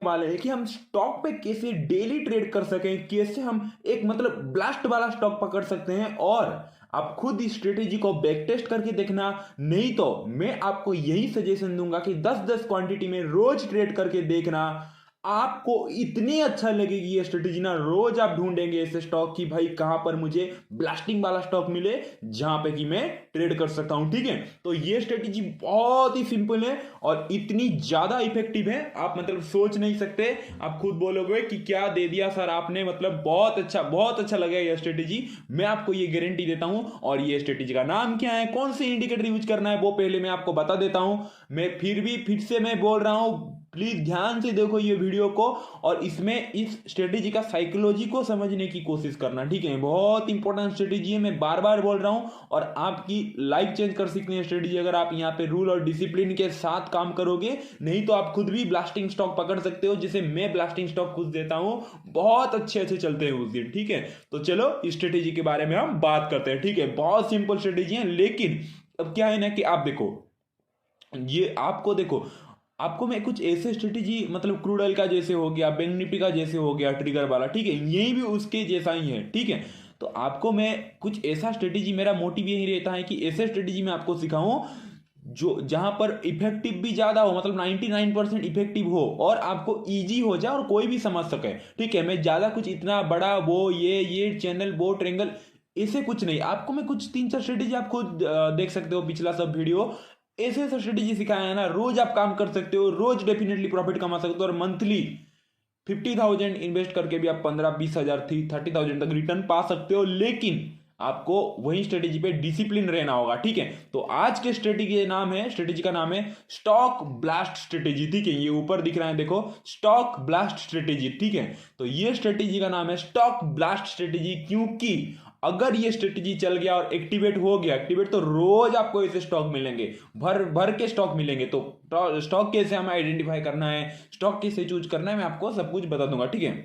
वाले हैं कि हम स्टॉक पे कैसे डेली ट्रेड कर सकें, कैसे हम एक मतलब ब्लास्ट वाला स्टॉक पकड़ सकते हैं। और आप खुद इस स्ट्रेटेजी को बैक टेस्ट करके देखना, नहीं तो मैं आपको यही सजेशन दूंगा कि 10-10 क्वांटिटी में रोज ट्रेड करके देखना। आपको इतनी अच्छा लगेगी ये स्ट्रेटेजी ना, रोज आप ढूंढेंगे ऐसे स्टॉक की भाई कहां पर मुझे ब्लास्टिंग वाला स्टॉक मिले जहां पे कि मैं ट्रेड कर सकता हूं। ठीक है, तो ये स्ट्रेटेजी बहुत ही सिंपल है और इतनी ज्यादा इफेक्टिव है, आप मतलब सोच नहीं सकते। आप खुद बोलोगे कि क्या दे दिया सर आपने, मतलब बहुत अच्छा लगा ये स्ट्रेटेजी। मैं आपको ये गारंटी देता हूं। और ये स्ट्रेटेजी का नाम क्या है, कौन से इंडिकेटर यूज करना है, वो पहले मैं आपको बता देता हूं। फिर से मैं बोल रहा हूं, प्लीज ध्यान से देखो ये वीडियो को और इसमें इस स्ट्रेटेजी का साइकोलॉजी को समझने की कोशिश करना। ठीक है, बहुत इंपॉर्टेंट स्ट्रेटेजी है, मैं बार बार बोल रहा हूं। और आपकी लाइफ चेंज कर सकती है स्ट्रेटेजी अगर आप यहाँ पे रूल और डिसिप्लिन के साथ काम करोगे। नहीं तो आप खुद भी ब्लास्टिंग स्टॉक पकड़ सकते हो, जिसे मैं ब्लास्टिंग स्टॉक खुद देता हूं, बहुत अच्छे चलते हैं उस दिन। ठीक है, तो चलो इस स्ट्रेटेजी के बारे में हम बात करते हैं। ठीक है, बहुत सिंपल स्ट्रेटेजी है, लेकिन अब क्या है ना कि आप देखो, ये आपको देखो, आपको मैं कुछ ऐसे स्ट्रेटेजी मतलब क्रूड ऑयल का जैसे हो गया, बैंक निफ्टी का जैसे हो गया ट्रिगर वाला, ठीक है, यही भी उसके जैसा ही है। ठीक है, तो आपको मैं कुछ ऐसा स्ट्रेटेजी, मेरा मोटिव यही रहता है कि ऐसे स्ट्रेटेजी मैं आपको सिखाऊं जो जहां पर इफेक्टिव भी ज्यादा हो, मतलब 99% इफेक्टिव हो और आपको इजी हो जाए और कोई भी समझ सके। ठीक है, मैं ज्यादा कुछ इतना बड़ा वो ये चैनल वो ट्रेंगल ऐसे कुछ नहीं, आपको मैं कुछ 3-4 स्ट्रेटेजी आप खुद देख सकते हो, पिछला सब वीडियो ऐसे ऐसे स्ट्रेटेजी सिखाया है ना, रोज आप काम कर सकते हो, रोज डेफिनेटली प्रॉफिट कमा सकते हो। और मंथली 50,000 इन्वेस्ट करके भी आप 15-20,000 30,000 तक रिटर्न पा सकते हो, लेकिन आपको वही स्ट्रेटेजी पे डिसिप्लिन रहना होगा। ठीक है, तो आज के स्ट्रेटेजी का नाम है स्टॉक ब्लास्ट स्ट्रेटेजी। ठीक है, ये ऊपर दिख रहा है देखो, स्टॉक ब्लास्ट स्ट्रेटेजी। ठीक है, तो ये स्ट्रेटेजी का नाम है स्टॉक ब्लास्ट स्ट्रेटेजी, क्योंकि अगर ये स्ट्रेटेजी चल गया और एक्टिवेट तो रोज आपको ऐसे स्टॉक मिलेंगे, भर भर के स्टॉक मिलेंगे। तो स्टॉक कैसे हमें आइडेंटिफाई करना है, स्टॉक कैसे चूज करना है, मैं आपको सब कुछ बता दूंगा। ठीक है,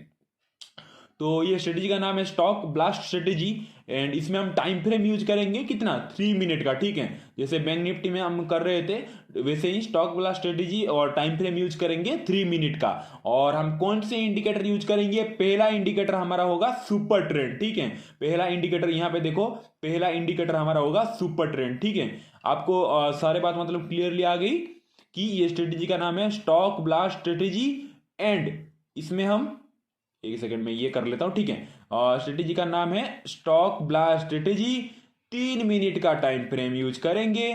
तो ये स्ट्रेटेजी का नाम है स्टॉक ब्लास्ट स्ट्रेटेजी एंड इसमें हम टाइम फ्रेम यूज करेंगे कितना, 3 मिनट का। ठीक है, जैसे बैंक निफ्टी में हम कर रहे थे वैसे ही स्टॉक ब्लास्ट स्ट्रेटेजी और टाइम फ्रेम यूज करेंगे 3 मिनट का। और हम कौन से इंडिकेटर यूज करेंगे, पहला इंडिकेटर हमारा होगा सुपर ट्रेंड। ठीक है, पहला इंडिकेटर यहाँ पे देखो, पहला इंडिकेटर हमारा होगा सुपर ट्रेंड। ठीक है, आपको सारे बात मतलब क्लियरली आ गई कि ये स्ट्रेटेजी का नाम है स्टॉक ब्लास्ट स्ट्रेटेजी एंड इसमें हम एक सेकंड में ये कर लेता हूं। ठीक है, स्ट्रेटेजी का नाम है स्टॉक ब्लास्ट स्ट्रेटेजी, 3 मिनट का टाइम फ्रेम यूज करेंगे।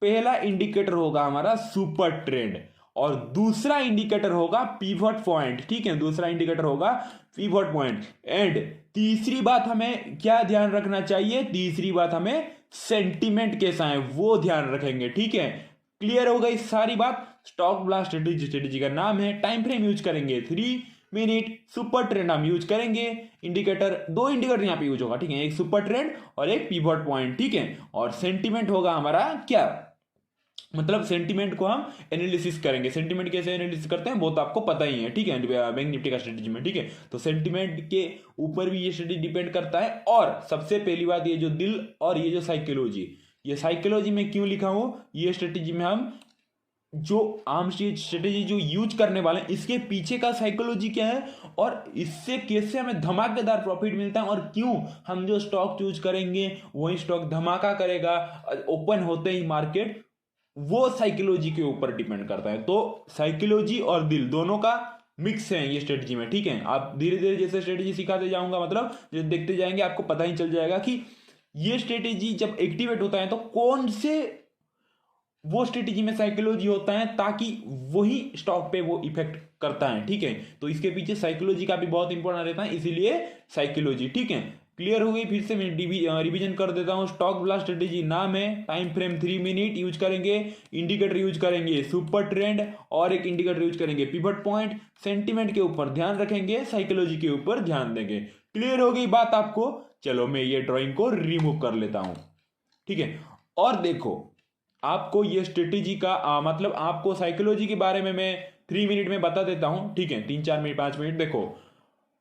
पहला इंडिकेटर होगा हमारा सुपर ट्रेंड और दूसरा इंडिकेटर होगा पिवट पॉइंट। ठीक है, दूसरा इंडिकेटर होगा पिवट पॉइंट एंड तीसरी बात हमें क्या ध्यान रखना चाहिए, तीसरी बात हमें सेंटिमेंट कैसा है वो ध्यान रखेंगे। ठीक है, क्लियर हो गई सारी बात। स्टॉक ब्लास्ट स्ट्रेटेजी का नाम है, टाइम फ्रेम यूज करेंगे 3 मिनट, सुपर ट्रेंड हम यूज करेंगे, इंडिकेटर दो इंडिकेटर यहां पे यूज होगा। ठीक है, एक सुपर ट्रेंड और एक पिवट पॉइंट। ठीक है, और सेंटिमेंट होगा हमारा क्या, मतलब सेंटिमेंट को हम एनालिसिस करेंगे। सेंटिमेंट कैसे एनालिसिस करते हैं वो तो आपको पता ही है। ठीक है, बैंक निफ्टी का स्ट्रेटेजी में। ठीक है, तो सेंटिमेंट के ऊपर भी ये स्ट्रेटेजी डिपेंड करता है। और सबसे पहली बात, ये जो दिल और ये जो साइकोलॉजी, ये साइकोलॉजी में क्यों लिखा हूं, ये स्ट्रेटेजी में हम जो आम स्ट्रेटेजी जो यूज करने वाले हैं इसके पीछे का साइकोलॉजी क्या है और इससे कैसे हमें धमाकेदार प्रॉफिट मिलता है और क्यों हम जो स्टॉक चूज करेंगे वही स्टॉक धमाका करेगा ओपन होते ही मार्केट, वो साइकोलॉजी के ऊपर डिपेंड करता है। तो साइकोलॉजी और दिल दोनों का मिक्स है ये स्ट्रेटेजी में। ठीक है, आप धीरे धीरे जैसे स्ट्रेटेजी सिखाते जाऊंगा, मतलब जो देखते जाएंगे आपको पता ही चल जाएगा कि ये स्ट्रेटेजी जब एक्टिवेट होता है तो कौन से वो स्ट्रेटेजी में साइकोलॉजी होता है ताकि वही स्टॉक पे वो इफेक्ट करता है। ठीक है, तो इसके पीछे साइकोलॉजी का भी बहुत इंपॉर्टेंट रहता है, इसीलिए साइकोलॉजी। ठीक है, क्लियर हो गई, फिर से मैं रिवीजन कर देता हूं। स्टॉक ब्लास्ट स्ट्रेटेजी नाम है, टाइम फ्रेम 3 मिनट यूज करेंगे, इंडिकेटर यूज करेंगे सुपर ट्रेंड और एक इंडिकेटर यूज करेंगे पिवट पॉइंट, सेंटिमेंट के ऊपर ध्यान रखेंगे, साइकोलॉजी के ऊपर ध्यान देंगे। क्लियर हो गई बात आपको, चलो मैं ये ड्रॉइंग को रिमूव कर लेता हूं। ठीक है, और देखो आपको ये स्ट्रेटेजी का मतलब आपको साइकोलॉजी के बारे में मैं 3 मिनट में बता देता हूं। ठीक है, 3-4 मिनट 5 मिनट देखो,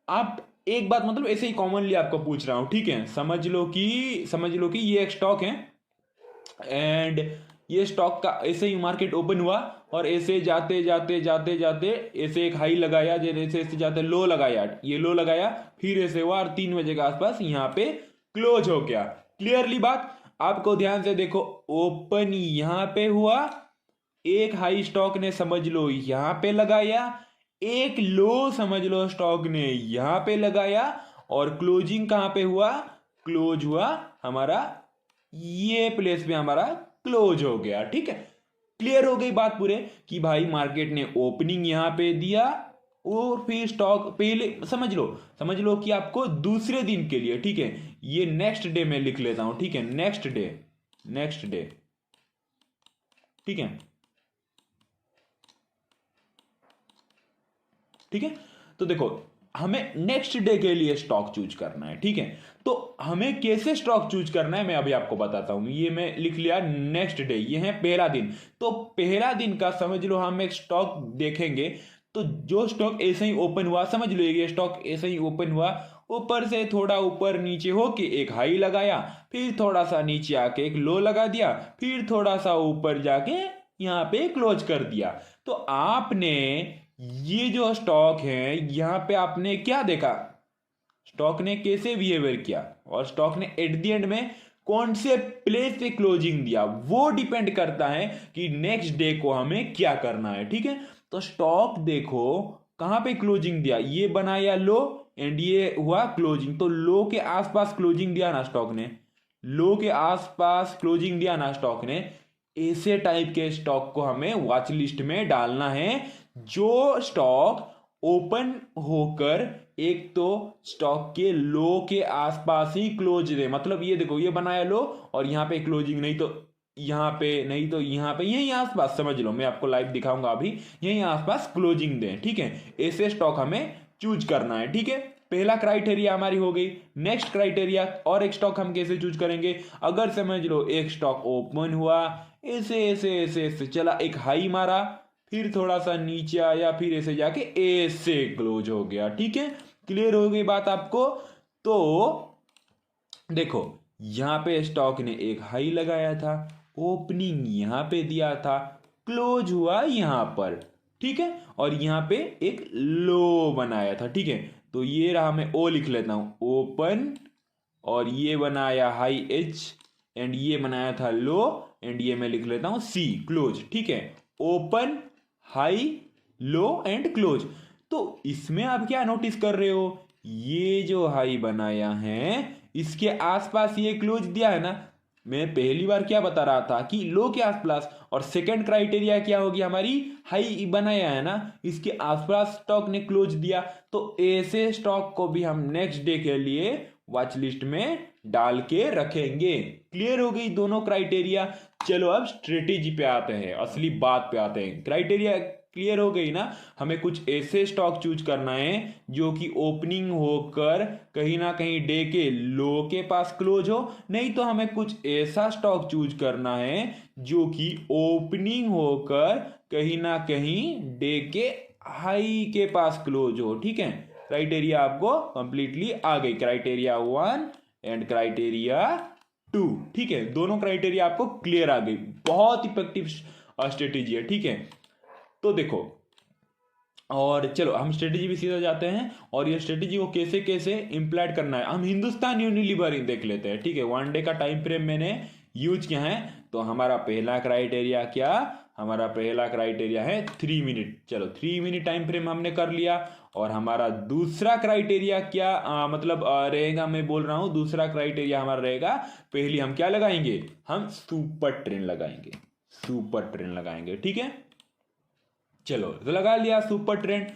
आप एक बात मतलब ऐसे ही कॉमनली आपको पूछ रहा हूं। ठीक है, समझ लो कि ये एक स्टॉक है एंड ये स्टॉक का ऐसे ही मार्केट ओपन हुआ और ऐसे जाते जाते जाते जाते ऐसे एक हाई लगाया, जैसे ऐसे जाते लो लगाया, ये लो लगाया, फिर ऐसे हुआ और 3 बजे के आसपास यहाँ पे क्लोज हो गया। क्लियरली बात आपको ध्यान से देखो, ओपन यहाँ पे हुआ, एक हाई स्टॉक ने समझ लो यहां पे लगाया, एक लो समझ लो स्टॉक ने यहां पे लगाया, और क्लोजिंग कहां पे हुआ, क्लोज हुआ हमारा ये प्लेस पे हमारा क्लोज हो गया। ठीक है, क्लियर हो गई बात पूरे कि भाई मार्केट ने ओपनिंग यहां पे दिया और फिर स्टॉक पहले समझ लो कि आपको दूसरे दिन के लिए, ठीक है, ये नेक्स्ट डे में लिख लेता हूं, ठीक है, नेक्स्ट डे, ठीक है, ठीक है। तो देखो हमें नेक्स्ट डे के लिए स्टॉक चूज करना है, ठीक है। तो हमें कैसे स्टॉक चूज करना है मैं अभी आपको बताता हूं। ये मैं लिख लिया नेक्स्ट डे, ये है पहला दिन। तो पहला दिन का समझ लो हम एक स्टॉक देखेंगे, तो जो स्टॉक ऐसे ही ओपन हुआ, समझ लो ये स्टॉक ऐसे ही ओपन हुआ, ऊपर से थोड़ा ऊपर नीचे होके एक हाई लगाया, फिर थोड़ा सा नीचे आके एक लो लगा दिया, फिर थोड़ा सा ऊपर जाके यहाँ पे क्लोज कर दिया। तो आपने ये जो स्टॉक है यहां पे आपने क्या देखा, स्टॉक ने कैसे बिहेवियर किया, और स्टॉक ने एट द एंड में कौन से प्लेस पे क्लोजिंग दिया, वो डिपेंड करता है कि नेक्स्ट डे को हमें क्या करना है। ठीक है, तो स्टॉक देखो कहां पे क्लोजिंग दिया, ये बनाया लो एंड ये हुआ क्लोजिंग, तो लो के आसपास क्लोजिंग दिया ना स्टॉक ने, लो के आसपास क्लोजिंग दिया ना स्टॉक ने। ऐसे टाइप के स्टॉक को हमें वॉच लिस्ट में डालना है, जो स्टॉक ओपन होकर एक तो स्टॉक के लो के आसपास ही क्लोज दे, मतलब ये देखो ये बनाया लो और यहां पे क्लोजिंग, नहीं तो यहां पे, नहीं तो यहां पे, यही आसपास समझ लो, मैं आपको लाइव दिखाऊंगा अभी, यही आसपास क्लोजिंग दे। ठीक है, ऐसे स्टॉक हमें चूज करना है। ठीक है, पहला क्राइटेरिया हमारी हो गई। नेक्स्ट क्राइटेरिया, और एक स्टॉक हम कैसे चूज करेंगे, अगर समझ लो एक स्टॉक ओपन हुआ, ऐसे ऐसे ऐसे ऐसे चला, एक हाई मारा, फिर थोड़ा सा नीचे आया, फिर ऐसे जाके ऐसे क्लोज हो गया। ठीक है, क्लियर हो गई बात आपको। तो देखो यहां पे स्टॉक ने एक हाई लगाया था, ओपनिंग यहां पे दिया था, क्लोज हुआ यहां पर, ठीक है, और यहां पे एक लो बनाया था। ठीक है, तो ये रहा, मैं ओ लिख लेता हूं, ओपन, और ये बनाया हाई एच, एंड ये बनाया था लो, एंड ये मैं लिख लेता हूं सी, क्लोज। ठीक है, open, high, low and close. तो इसमें आप क्या नोटिस कर रहे हो, ये जो हाई बनाया है इसके आसपास ये क्लोज दिया है ना। मैं पहली बार क्या बता रहा था कि लो के आसपास, और सेकंड क्राइटेरिया क्या होगी हमारी, हाई बनाया है ना, इसके आसपास स्टॉक ने क्लोज दिया। तो ऐसे स्टॉक को भी हम नेक्स्ट डे के लिए वॉच लिस्ट में डाल के रखेंगे। क्लियर हो गई दोनों क्राइटेरिया। चलो अब स्ट्रेटेजी पे आते हैं, असली बात पे आते हैं। क्राइटेरिया क्लियर हो गई ना, हमें कुछ ऐसे स्टॉक चूज करना है जो कि ओपनिंग होकर कहीं ना कहीं डे के लो के पास क्लोज हो, नहीं तो हमें कुछ ऐसा स्टॉक चूज करना है जो कि ओपनिंग होकर कहीं ना कहीं डे के हाई के पास क्लोज हो। ठीक है, क्राइटेरिया आपको कंप्लीटली आ गई, क्राइटेरिया 1 एंड क्राइटेरिया 2। ठीक है, दोनों क्राइटेरिया आपको क्लियर आ गई। बहुत इफेक्टिव स्ट्रेटेजी है। ठीक है, तो देखो, और चलो हम स्ट्रेटेजी भी सीधा जाते हैं, और ये स्ट्रेटेजी को कैसे कैसे इंप्लाइड करना है हम हिंदुस्तान यूनिलीवर ही देख लेते हैं। ठीक है, 1 डे का टाइम फ्रेम मैंने यूज किया है। तो हमारा पहला क्राइटेरिया क्या, हमारा पहला क्राइटेरिया है 3 मिनट। चलो 3 मिनट टाइम फ्रेम हमने कर लिया। और हमारा दूसरा क्राइटेरिया क्या रहेगा, मैं बोल रहा हूं दूसरा क्राइटेरिया हमारा रहेगा, पहले हम क्या लगाएंगे, हम सुपर ट्रेंड लगाएंगे, सुपर ट्रेंड लगाएंगे। ठीक है, चलो तो लगा लिया सुपर ट्रेंड।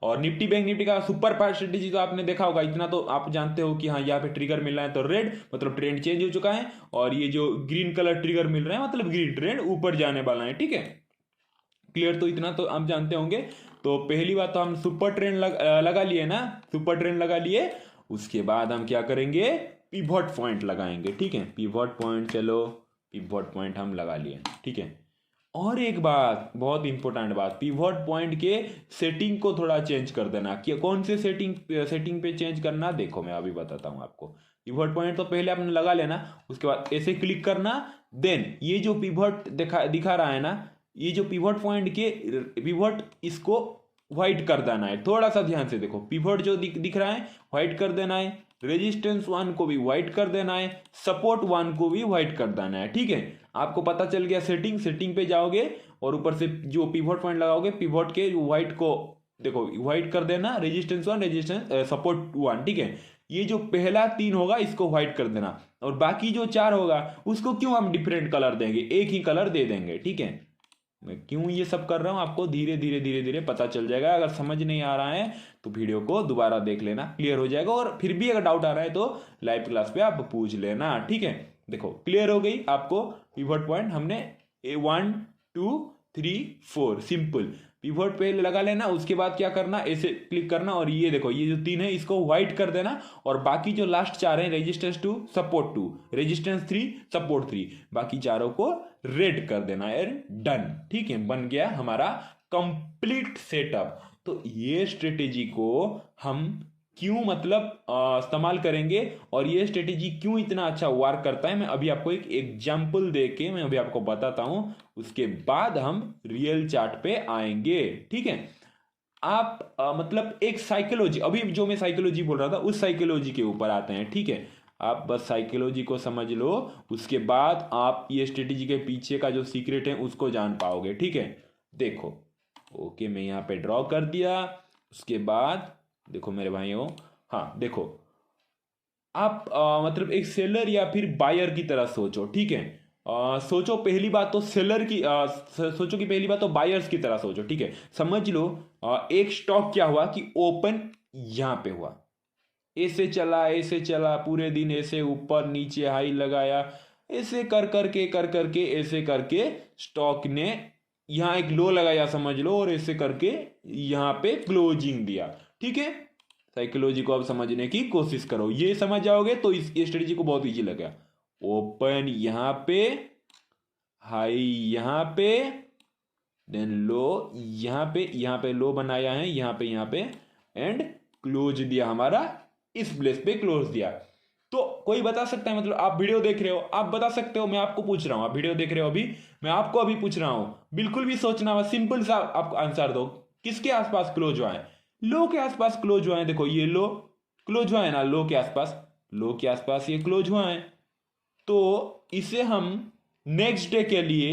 और निफ्टी बैंक निफ्टी का सुपर फास्ट स्ट्रेटेजी तो आपने देखा होगा, इतना तो आप जानते हो कि हाँ यहाँ पे ट्रिगर मिल रहा है तो रेड मतलब ट्रेंड चेंज हो चुका है, और ये जो ग्रीन कलर ट्रिगर मिल रहा है मतलब ग्रीन ट्रेंड ऊपर जाने वाला है। ठीक है, क्लियर, तो इतना तो आप जानते होंगे। तो पहली बात तो हम सुपर ट्रेंड लगा लिए ना, सुपर ट्रेंड लगा लिए। उसके बाद हम क्या करेंगे, पिवट पॉइंट लगाएंगे। ठीक है, पिवट पॉइंट, चलो पिवट पॉइंट हम लगा लिए। ठीक है, और एक बात बहुत इंपॉर्टेंट बात, पिवट पॉइंट के सेटिंग को थोड़ा चेंज कर देना। कि कौन से सेटिंग पे चेंज करना, देखो मैं अभी बताता हूं आपको। पिवट पॉइंट तो पहले आपने लगा लेना, उसके बाद ऐसे क्लिक करना, देन ये जो पिवट दिखा रहा है ना, ये जो पिवट पॉइंट के पिवट, इसको व्हाइट कर देना है। थोड़ा सा ध्यान से देखो, पिवट जो दिख रहा है व्हाइट कर देना है, रेजिस्टेंस 1 को भी व्हाइट कर देना है, सपोर्ट 1 को भी व्हाइट कर देना है। ठीक है, आपको पता चल गया। सेटिंग पे जाओगे और ऊपर से जो पिवट पॉइंट लगाओगे, पिवट के व्हाइट को देखो व्हाइट कर देना, रेजिस्टेंस 1, रेजिस्टेंस सपोर्ट 1। ठीक है, ये जो पहला 3 होगा इसको व्हाइट कर देना, और बाकी जो 4 होगा उसको क्यों हम डिफरेंट कलर देंगे, एक ही कलर दे देंगे। ठीक है, मैं क्यों ये सब कर रहा हूं आपको धीरे धीरे पता चल जाएगा। अगर समझ नहीं आ रहा है तो वीडियो को दोबारा देख लेना, क्लियर हो जाएगा। और फिर भी अगर डाउट आ रहा है तो लाइव क्लास पे आप पूछ लेना। ठीक है, देखो क्लियर हो गई आपको पिवट पॉइंट। हमने 1 2 3 4 सिंपल पिवट पे लगा लेना। उसके बाद क्या करना, ऐसे क्लिक करना, और ये देखो ये जो 3 है इसको व्हाइट कर देना, और बाकी जो लास्ट 4 है, रेजिस्टेंस 2 सपोर्ट 2, रेजिस्टेंस 3 सपोर्ट 3, बाकी चारों को रेड कर देना है। डन। ठीक है, बन गया हमारा कंप्लीट सेटअप। तो ये स्ट्रेटेजी को हम क्यों मतलब इस्तेमाल करेंगे, और ये स्ट्रेटेजी क्यों इतना अच्छा वर्क करता है, मैं अभी आपको एक एग्जांपल दे के मैं अभी आपको बताता हूं। उसके बाद हम रियल चार्ट पे आएंगे। ठीक है, आप मतलब एक साइकोलॉजी, अभी जो मैं साइकोलॉजी बोल रहा था उस साइकोलॉजी के ऊपर आते हैं। ठीक है, आप बस साइकोलॉजी को समझ लो, उसके बाद आप ये स्ट्रेटेजी के पीछे का जो सीक्रेट है उसको जान पाओगे। ठीक है, देखो ओके, मैं यहाँ पे ड्रॉ कर दिया। उसके बाद देखो मेरे भाइयों, हाँ देखो, आप मतलब एक सेलर या फिर बायर की तरह सोचो। ठीक है, सोचो पहली बात तो सेलर की, सोचो कि पहली बात तो बायर्स की तरह सोचो। ठीक है, समझ लो एक स्टॉक क्या हुआ कि ओपन यहां पे हुआ, ऐसे चला पूरे दिन, ऐसे ऊपर नीचे हाई लगाया, ऐसे कर करके ऐसे करके स्टॉक ने यहां एक लो लगाया समझ लो, और ऐसे करके यहां पे क्लोजिंग दिया। ठीक है, साइकोलॉजी को आप समझने की कोशिश करो, ये समझ जाओगे तो इस स्ट्रेटेजी को बहुत इजी लगेगा। ओपन यहां पे, हाई यहां पे, देन लो यहां पे लो बनाया है यहां पे एंड क्लोज दिया हमारा, इस प्लेस पे क्लोज दिया। तो कोई बता सकता है, मतलब आप वीडियो देख रहे हो, आप बता सकते हो, मैं आपको पूछ रहा हूं, आप वीडियो देख रहे हो अभी, मैं आपको अभी पूछ रहा हूं, बिल्कुल भी सोचना मत, सिंपल सा आप आंसर दो। किसके आसपास क्लोज हुआ है, लो के आसपास क्लोज हुआ है। देखो ये लो क्लोज हुआ है ना, लो के आसपास, लो के आसपास ये क्लोज हुआ है। तो इसे हम नेक्स्ट डे के लिए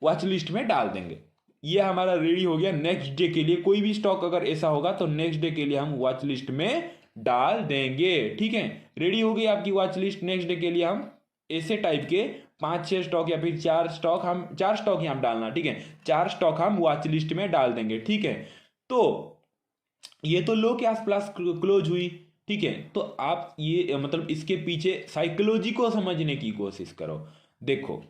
वॉच लिस्ट में डाल देंगे। ये हमारा रेडी हो गया नेक्स्ट डे के लिए। कोई भी स्टॉक अगर ऐसा होगा तो नेक्स्ट डे के लिए हम वॉच लिस्ट में डाल देंगे। ठीक है, रेडी हो गई आपकी वॉच लिस्ट। नेक्स्ट डे के लिए हम ऐसे टाइप के 5-6 स्टॉक या फिर 4 स्टॉक, हम 4 स्टॉक ही हम डालना। ठीक है, 4 स्टॉक हम वॉच लिस्ट में डाल देंगे। ठीक है, तो ये तो लो के आसपास क्लोज हुई। ठीक है, तो आप ये मतलब इसके पीछे साइकोलॉजी को समझने की कोशिश करो। देखो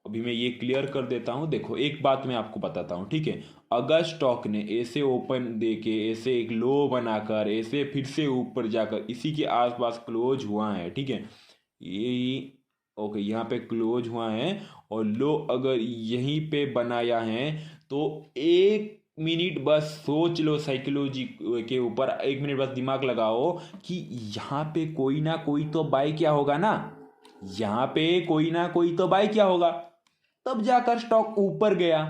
अभी मैं ये क्लियर कर देता हूं। देखो एक बात मैं आपको बताता हूं। ठीक है, अगर स्टॉक ने ऐसे ओपन देके ऐसे एक लो बनाकर ऐसे फिर से ऊपर जाकर इसी के आसपास क्लोज हुआ है। ठीक है, ये ओके यहाँ पे क्लोज हुआ है, और लो अगर यहीं पे बनाया है, तो 1 मिनट बस सोच लो साइकोलॉजी के ऊपर, 1 मिनट बस दिमाग लगाओ कि यहाँ पे कोई ना कोई तो बाय क्या होगा ना, यहाँ पे कोई ना कोई तो बाय क्या होगा, तब जाकर स्टॉक ऊपर गया,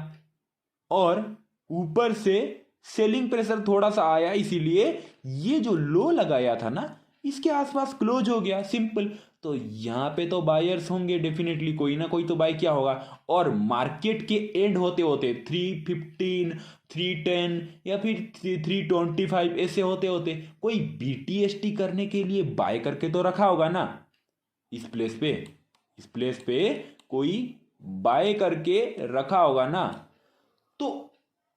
और ऊपर से सेलिंग प्रेशर थोड़ा सा आया, इसीलिए ये जो लो लगाया था ना इसके आसपास क्लोज हो गया, सिंपल। तो यहां पे तो बायर्स होंगे डेफिनेटली, कोई ना कोई तो बाय क्या होगा, और मार्केट के एंड होते होते 315 310 या फिर 325 ऐसे होते होते कोई बीटीएसटी करने के लिए बाय करके तो रखा होगा ना इस प्लेस पे, इस प्लेस पे कोई बाय करके रखा होगा ना। तो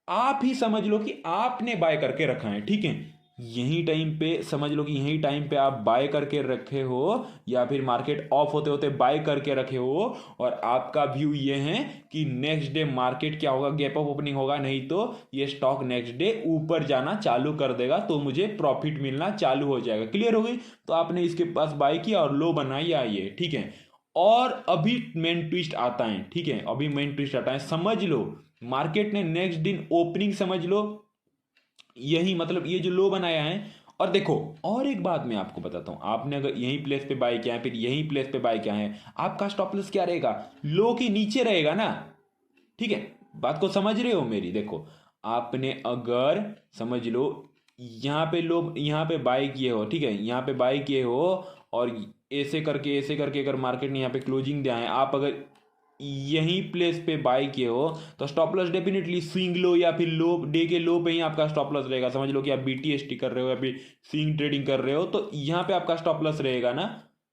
आप ही समझ लो कि आपने बाय करके रखा है। ठीक है, यही टाइम पे समझ लो कि यही टाइम पे आप बाय करके रखे हो, या फिर मार्केट ऑफ होते होते बाय करके रखे हो, और आपका व्यू ये है कि नेक्स्ट डे मार्केट क्या होगा, गैप अप ओपनिंग होगा, नहीं तो ये स्टॉक नेक्स्ट डे ऊपर जाना चालू कर देगा, तो मुझे प्रॉफिट मिलना चालू हो जाएगा। क्लियर हो गई, तो आपने इसके पास बाय किया और लो बनाया ये। ठीक है, और अभी मेन ट्विस्ट आता है। ठीक है, अभी मेन ट्विस्ट आता है, समझ लो मार्केट ने नेक्स्ट दिन ओपनिंग समझ लो यही, मतलब ये जो लो बनाया है, और देखो, और एक बात मैं आपको बताता हूं, आपने अगर यही प्लेस पे बाय किया है, फिर यही प्लेस पे बाय किया है, आपका स्टॉप लॉस क्या रहेगा? लो के नीचे रहेगा ना। ठीक है, बात को समझ रहे हो मेरी? देखो, आपने अगर समझ लो यहाँ पे लोग यहाँ पे बाय किए हो, ठीक है, यहाँ पे बाय किए हो, और ऐसे करके अगर मार्केट ने यहाँ पे क्लोजिंग दिया है, आप अगर यही प्लेस पे बाय किए हो, तो stop loss definitely swing low या फिर लो, डे के लो पे ही आपका स्टॉप लॉस रहेगा। समझ लो कि आप बीटीएसटी कर रहे हो या फिर स्विंग ट्रेडिंग कर रहे हो, तो यहाँ पे आपका स्टॉप लॉस रहेगा ना।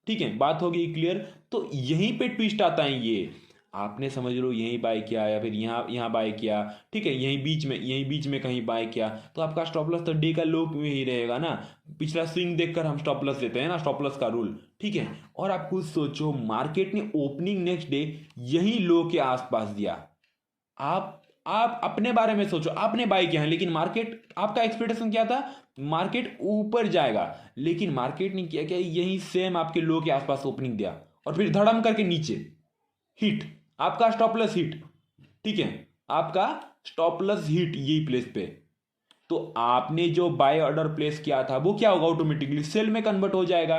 ठीक है, बात होगी क्लियर? तो यहीं पे ट्विस्ट आता है ये, आपने समझ लो यहीं बाय किया या फिर यहाँ यहाँ बाय किया, ठीक है, यहीं बीच में कहीं बाय किया, तो आपका स्टॉप लॉस तो डे का लो में ही रहेगा ना। पिछला स्विंग देखकर हम स्टॉप लॉस देते हैं ना, स्टॉप लॉस का रूल। ठीक है, और आप खुद सोचो, मार्केट ने ओपनिंग नेक्स्ट डे यही लो के आसपास दिया। आप अपने बारे में सोचो, आपने बाय किया है, लेकिन मार्केट, आपका एक्सपेक्टेशन क्या था? मार्केट ऊपर जाएगा, लेकिन मार्केट ने किया क्या? यही सेम आपके लो के आसपास ओपनिंग दिया और फिर धड़म करके नीचे हिट, आपका स्टॉप लॉस हिट। ठीक है, आपका स्टॉप लॉस हिट यही प्लेस पे, तो आपने जो बाय ऑर्डर प्लेस किया था वो क्या होगा? ऑटोमेटिकली सेल में कन्वर्ट हो जाएगा।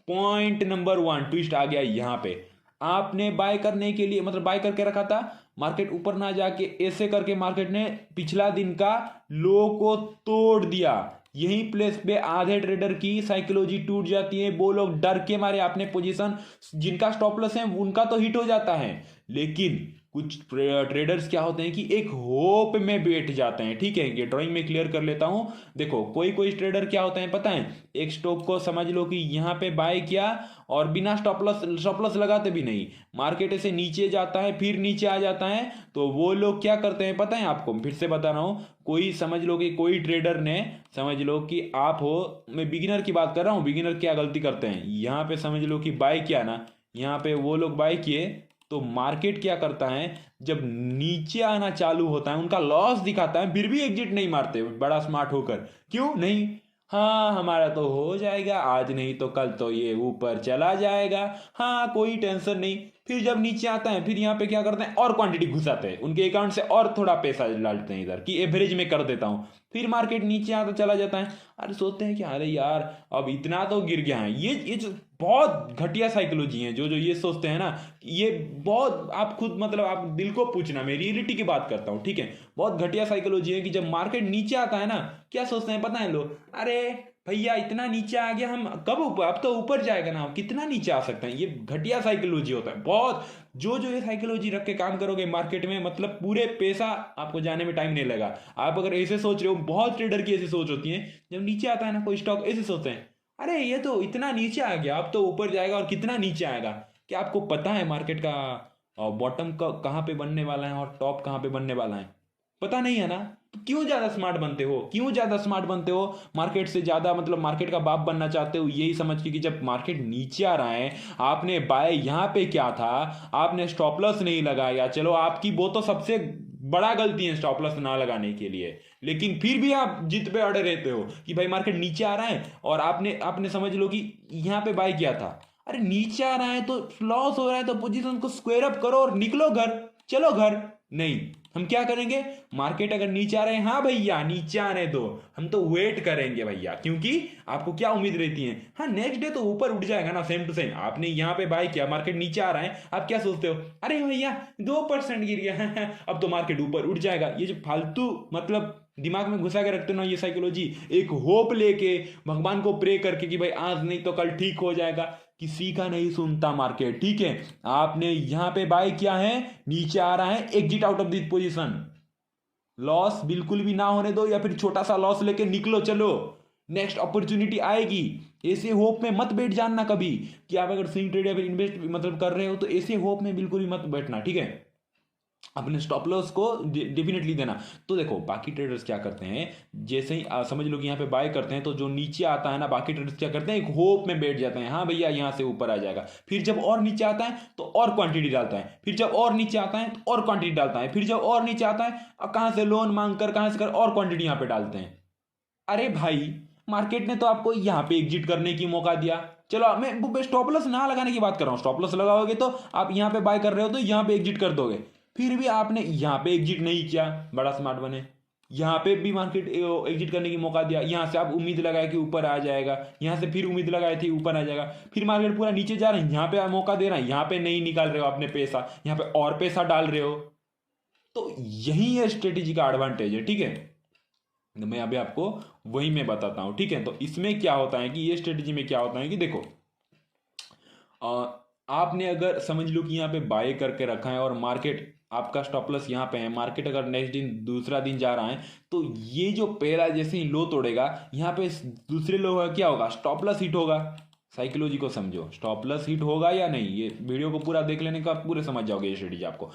पॉइंट नंबर 1 ट्विस्ट आ गया यहां पे। आपने बाय करने के लिए मतलब बाय करके रखा था, मार्केट ऊपर ना जाके ऐसे करके मार्केट ने पिछला दिन का लो को तोड़ दिया। यही प्लेस पे आधे ट्रेडर की साइकोलॉजी टूट जाती है, वो लोग डर के मारे अपने पोजीशन, जिनका स्टॉप लॉस है उनका तो हिट हो जाता है, लेकिन कुछ ट्रेडर्स क्या होते हैं कि एक होप में बैठ जाते हैं। ठीक है, ये ड्राइंग में क्लियर कर लेता हूं। देखो, कोई कोई ट्रेडर क्या होते हैं पता है? एक स्टॉक को समझ लो कि यहां पे बाय किया और बिना स्टॉप लॉस लगाते भी नहीं, मार्केट ऐसे नीचे जाता है फिर नीचे आ जाता है, तो वो लोग क्या करते हैं पता है आपको? फिर से बता रहा हूं, कोई समझ लो कि कोई ट्रेडर ने, समझ लो कि आप हो, मैं बिगिनर की बात कर रहा हूं, बिगिनर क्या गलती करते हैं? यहां पे समझ लो कि बाय किया ना, यहां पे वो लोग बाय किए, तो मार्केट क्या करता है? जब नीचे आना चालू होता है, उनका लॉस दिखाता है, फिर भी एग्जिट नहीं मारते बड़ा स्मार्ट होकर। क्यों नहीं? हाँ, हमारा तो हो जाएगा, आज नहीं तो कल तो ये ऊपर चला जाएगा, हाँ कोई टेंशन नहीं। फिर जब नीचे आता है, फिर यहाँ पे क्या करते हैं? और क्वांटिटी घुसाते हैं उनके अकाउंट से, और थोड़ा पैसा डालते हैं इधर कि एवरेज में कर देता हूँ, फिर मार्केट नीचे आता चला जाता है। अरे सोचते हैं कि अरे यार अब इतना तो गिर गया है। ये जो बहुत घटिया साइकोलॉजी है, जो जो ये सोचते हैं ना, ये बहुत, आप खुद मतलब आप दिल को पूछना, मैं रियलिटी की बात करता हूँ। ठीक है, बहुत घटिया साइकोलॉजी है कि जब मार्केट नीचे आता है ना, क्या सोचते हैं पता है लोग? अरे भैया इतना नीचे आ गया, हम कब ऊपर, अब तो ऊपर जाएगा ना, कितना नीचे आ सकते हैं। ये घटिया साइकोलॉजी होता है बहुत। जो जो ये साइकोलॉजी रख के काम करोगे मार्केट में, मतलब पूरे पैसा आपको जाने में टाइम नहीं लगा। आप अगर ऐसे सोच रहे हो, बहुत ट्रेडर की ऐसी सोच होती है, जब नीचे आता है ना कोई स्टॉक, ऐसे सोचते हैं अरे ये तो इतना नीचे आ गया, अब तो ऊपर जाएगा, और कितना नीचे आएगा। क्या आपको पता है मार्केट का बॉटम कहाँ पे बनने वाला है और टॉप कहाँ पे बनने वाला है? पता नहीं है ना। तो क्यों ज्यादा स्मार्ट बनते हो? क्यों ज्यादा स्मार्ट बनते हो? मार्केट से ज्यादा मतलब मार्केट का बाप बनना चाहते हो, यही समझ के कि जब मार्केट नीचे आ रहा है, आपने बाय यहाँ पे क्या था, आपने स्टॉप लॉस नहीं लगाया, चलो आपकी वो तो सबसे बड़ा गलती है स्टॉप लॉस ना लगाने के लिए, लेकिन फिर भी आप जिद पे अड़े रहते हो कि भाई मार्केट नीचे आ रहा है, और आपने आपने समझ लो कि यहाँ पे बाय किया था। अरे नीचे आ रहा है तो लॉस हो रहा है, तो पोजीशन को स्क्वायर अप करो और निकलो घर, चलो घर। नहीं, हम क्या करेंगे? मार्केट अगर नीचे आ रहे हैं, हाँ भैया नीचे आने दो, हम तो वेट करेंगे भैया, क्योंकि आपको क्या उम्मीद रहती है? हाँ नेक्स्ट डे तो ऊपर उठ जाएगा ना, सेम टू सेम। आपने यहाँ पे बाय किया, मार्केट नीचे आ रहा है, आप क्या सोचते हो? अरे भैया 2% गिर गया अब तो मार्केट ऊपर उठ जाएगा। ये जो फालतू मतलब दिमाग में घुसा के रखते हो ना, ये साइकोलॉजी, एक होप लेके भगवान को प्रे करके कि भाई आज नहीं तो कल ठीक हो जाएगा, किसी का नहीं सुनता मार्केट। ठीक है, आपने यहां पे बाय किया है, नीचे आ रहा है, exit out of this position, loss बिल्कुल भी ना होने दो, या फिर छोटा सा लॉस लेके निकलो, चलो नेक्स्ट अपॉर्चुनिटी आएगी। ऐसे होप में मत बैठ जाना कभी, कि आप अगर स्विंग ट्रेड या फिर इन्वेस्ट मतलब कर रहे हो, तो ऐसे होप में बिल्कुल भी मत बैठना। ठीक है, अपने स्टॉप लॉस को डेफिनेटली देना। तो देखो बाकी ट्रेडर्स क्या करते हैं, जैसे ही समझ लो कि यहाँ पे बाय करते हैं, तो जो नीचे आता है ना, बाकी ट्रेडर्स क्या करते हैं? एक होप में बैठ जाते हैं, हाँ भैया यहाँ से ऊपर आ जाएगा। फिर जब और नीचे आता है तो और क्वांटिटी डालता है, फिर जब और नीचे आता है तो और क्वांटिटी डालता है, फिर जब और नीचे आता है कहाँ से लोन मांग कर कहाँ से कर और क्वांटिटी यहाँ पे डालते हैं। अरे भाई मार्केट ने तो आपको यहाँ पे एग्जिट करने की मौका दिया। चलो मैं स्टॉप लॉस ना लगाने की बात कर रहा हूँ, स्टॉप लॉस लगाओगे तो आप यहाँ पे बाय कर रहे हो तो यहाँ पे एग्जिट कर दोगे, फिर भी आपने यहाँ पे एग्जिट नहीं किया, बड़ा स्मार्ट बने। यहाँ पे भी मार्केट एग्जिट करने की मौका दिया, यहाँ से आप उम्मीद लगाए कि ऊपर आ जाएगा, यहाँ से फिर उम्मीद लगाए थी ऊपर आ जाएगा, फिर मार्केट पूरा नीचे जा रहे हैं, यहाँ पे आप मौका दे रहे हैं, यहाँ पे नहीं निकाल रहे हो अपने पैसा, यहाँ पे और पैसा डाल रहे हो। तो यही है स्ट्रेटेजी का एडवांटेज है, ठीक है। तो मैं अभी आपको वही मैं बताता हूँ, ठीक है। तो इसमें क्या होता है कि ये स्ट्रेटेजी में क्या होता है कि देखो, आपने अगर समझ लो कि यहाँ पे बाय करके रखा है और मार्केट आपका स्टॉप लॉस यहाँ पे है, मार्केट अगर नेक्स्ट दिन दूसरा दिन जा रहा है, तो ये जो पहला जैसे ही लो तोड़ेगा, यहाँ पे दूसरे लो का क्या होगा, स्टॉप लॉस हिट होगा। साइकोलॉजी को समझो, स्टॉप लॉस हिट होगा या नहीं, ये वीडियो को पूरा देख लेने का पूरे समझ जाओगे ये स्ट्रेटेजी आपको।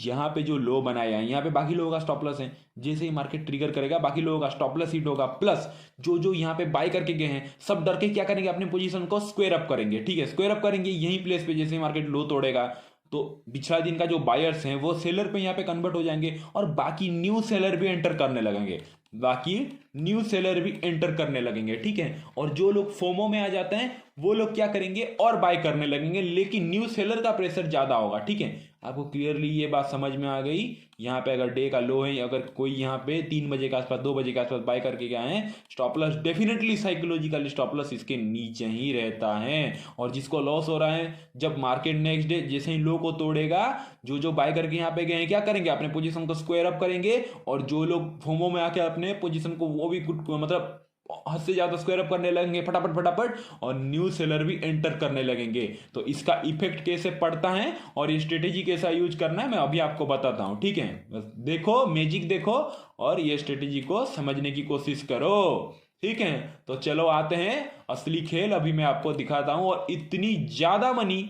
यहाँ पे जो लो बनाया है, यहाँ पे बाकी लोगों का स्टॉप लॉस है, जैसे ही मार्केट ट्रिगर करेगा बाकी लोगों का स्टॉप लॉस हिट होगा, प्लस जो जो यहाँ पे बाय करके गए हैं सब डर के क्या करेंगे, अपने पोजीशन को स्क्वायर अप करेंगे, ठीक है। स्क्वायर अप करेंगे यही प्लेस पे, जैसे ही मार्केट लो तोड़ेगा तो पिछला दिन का जो बायर्स हैं वो सेलर पे यहाँ पे कन्वर्ट हो जाएंगे और बाकी न्यू सेलर भी एंटर करने लगेंगे, बाकी न्यू सेलर भी एंटर करने लगेंगे, ठीक है। और जो लोग फोमो में आ जाते हैं वो लोग क्या करेंगे, और बाय करने लगेंगे, लेकिन न्यू सेलर का प्रेशर ज्यादा होगा, ठीक है। आपको क्लियरली ये बात समझ में आ गई। यहाँ पे अगर डे का लो है, अगर कोई यहाँ पे 3 बजे के आसपास 2 बजे के आसपास बाय करके गए हैं, stop loss definitely psychologically stop loss इसके नीचे ही रहता है। और जिसको लॉस हो रहा है, जब मार्केट नेक्स्ट डे जैसे ही लो को तोड़ेगा, जो जो बाय करके यहाँ पे गए हैं क्या करेंगे, अपने पोजीशन को स्क्वायर अप करेंगे, और जो लोग फोमो में आके अपने पोजीशन को वो भी मतलब हद से ज्यादा स्क्वायर अप करने लगेंगे फटाफट फटाफट, और न्यू सेलर भी एंटर करने लगेंगे। तो इसका इफेक्ट कैसे पड़ता है और ये स्ट्रेटेजी कैसा यूज करना है मैं अभी आपको बताता हूं, ठीक है। बस देखो, मैजिक देखो और ये स्ट्रेटेजी को समझने की कोशिश करो, ठीक है। तो चलो आते हैं असली खेल, अभी मैं आपको दिखाता हूं। और इतनी ज्यादा मनी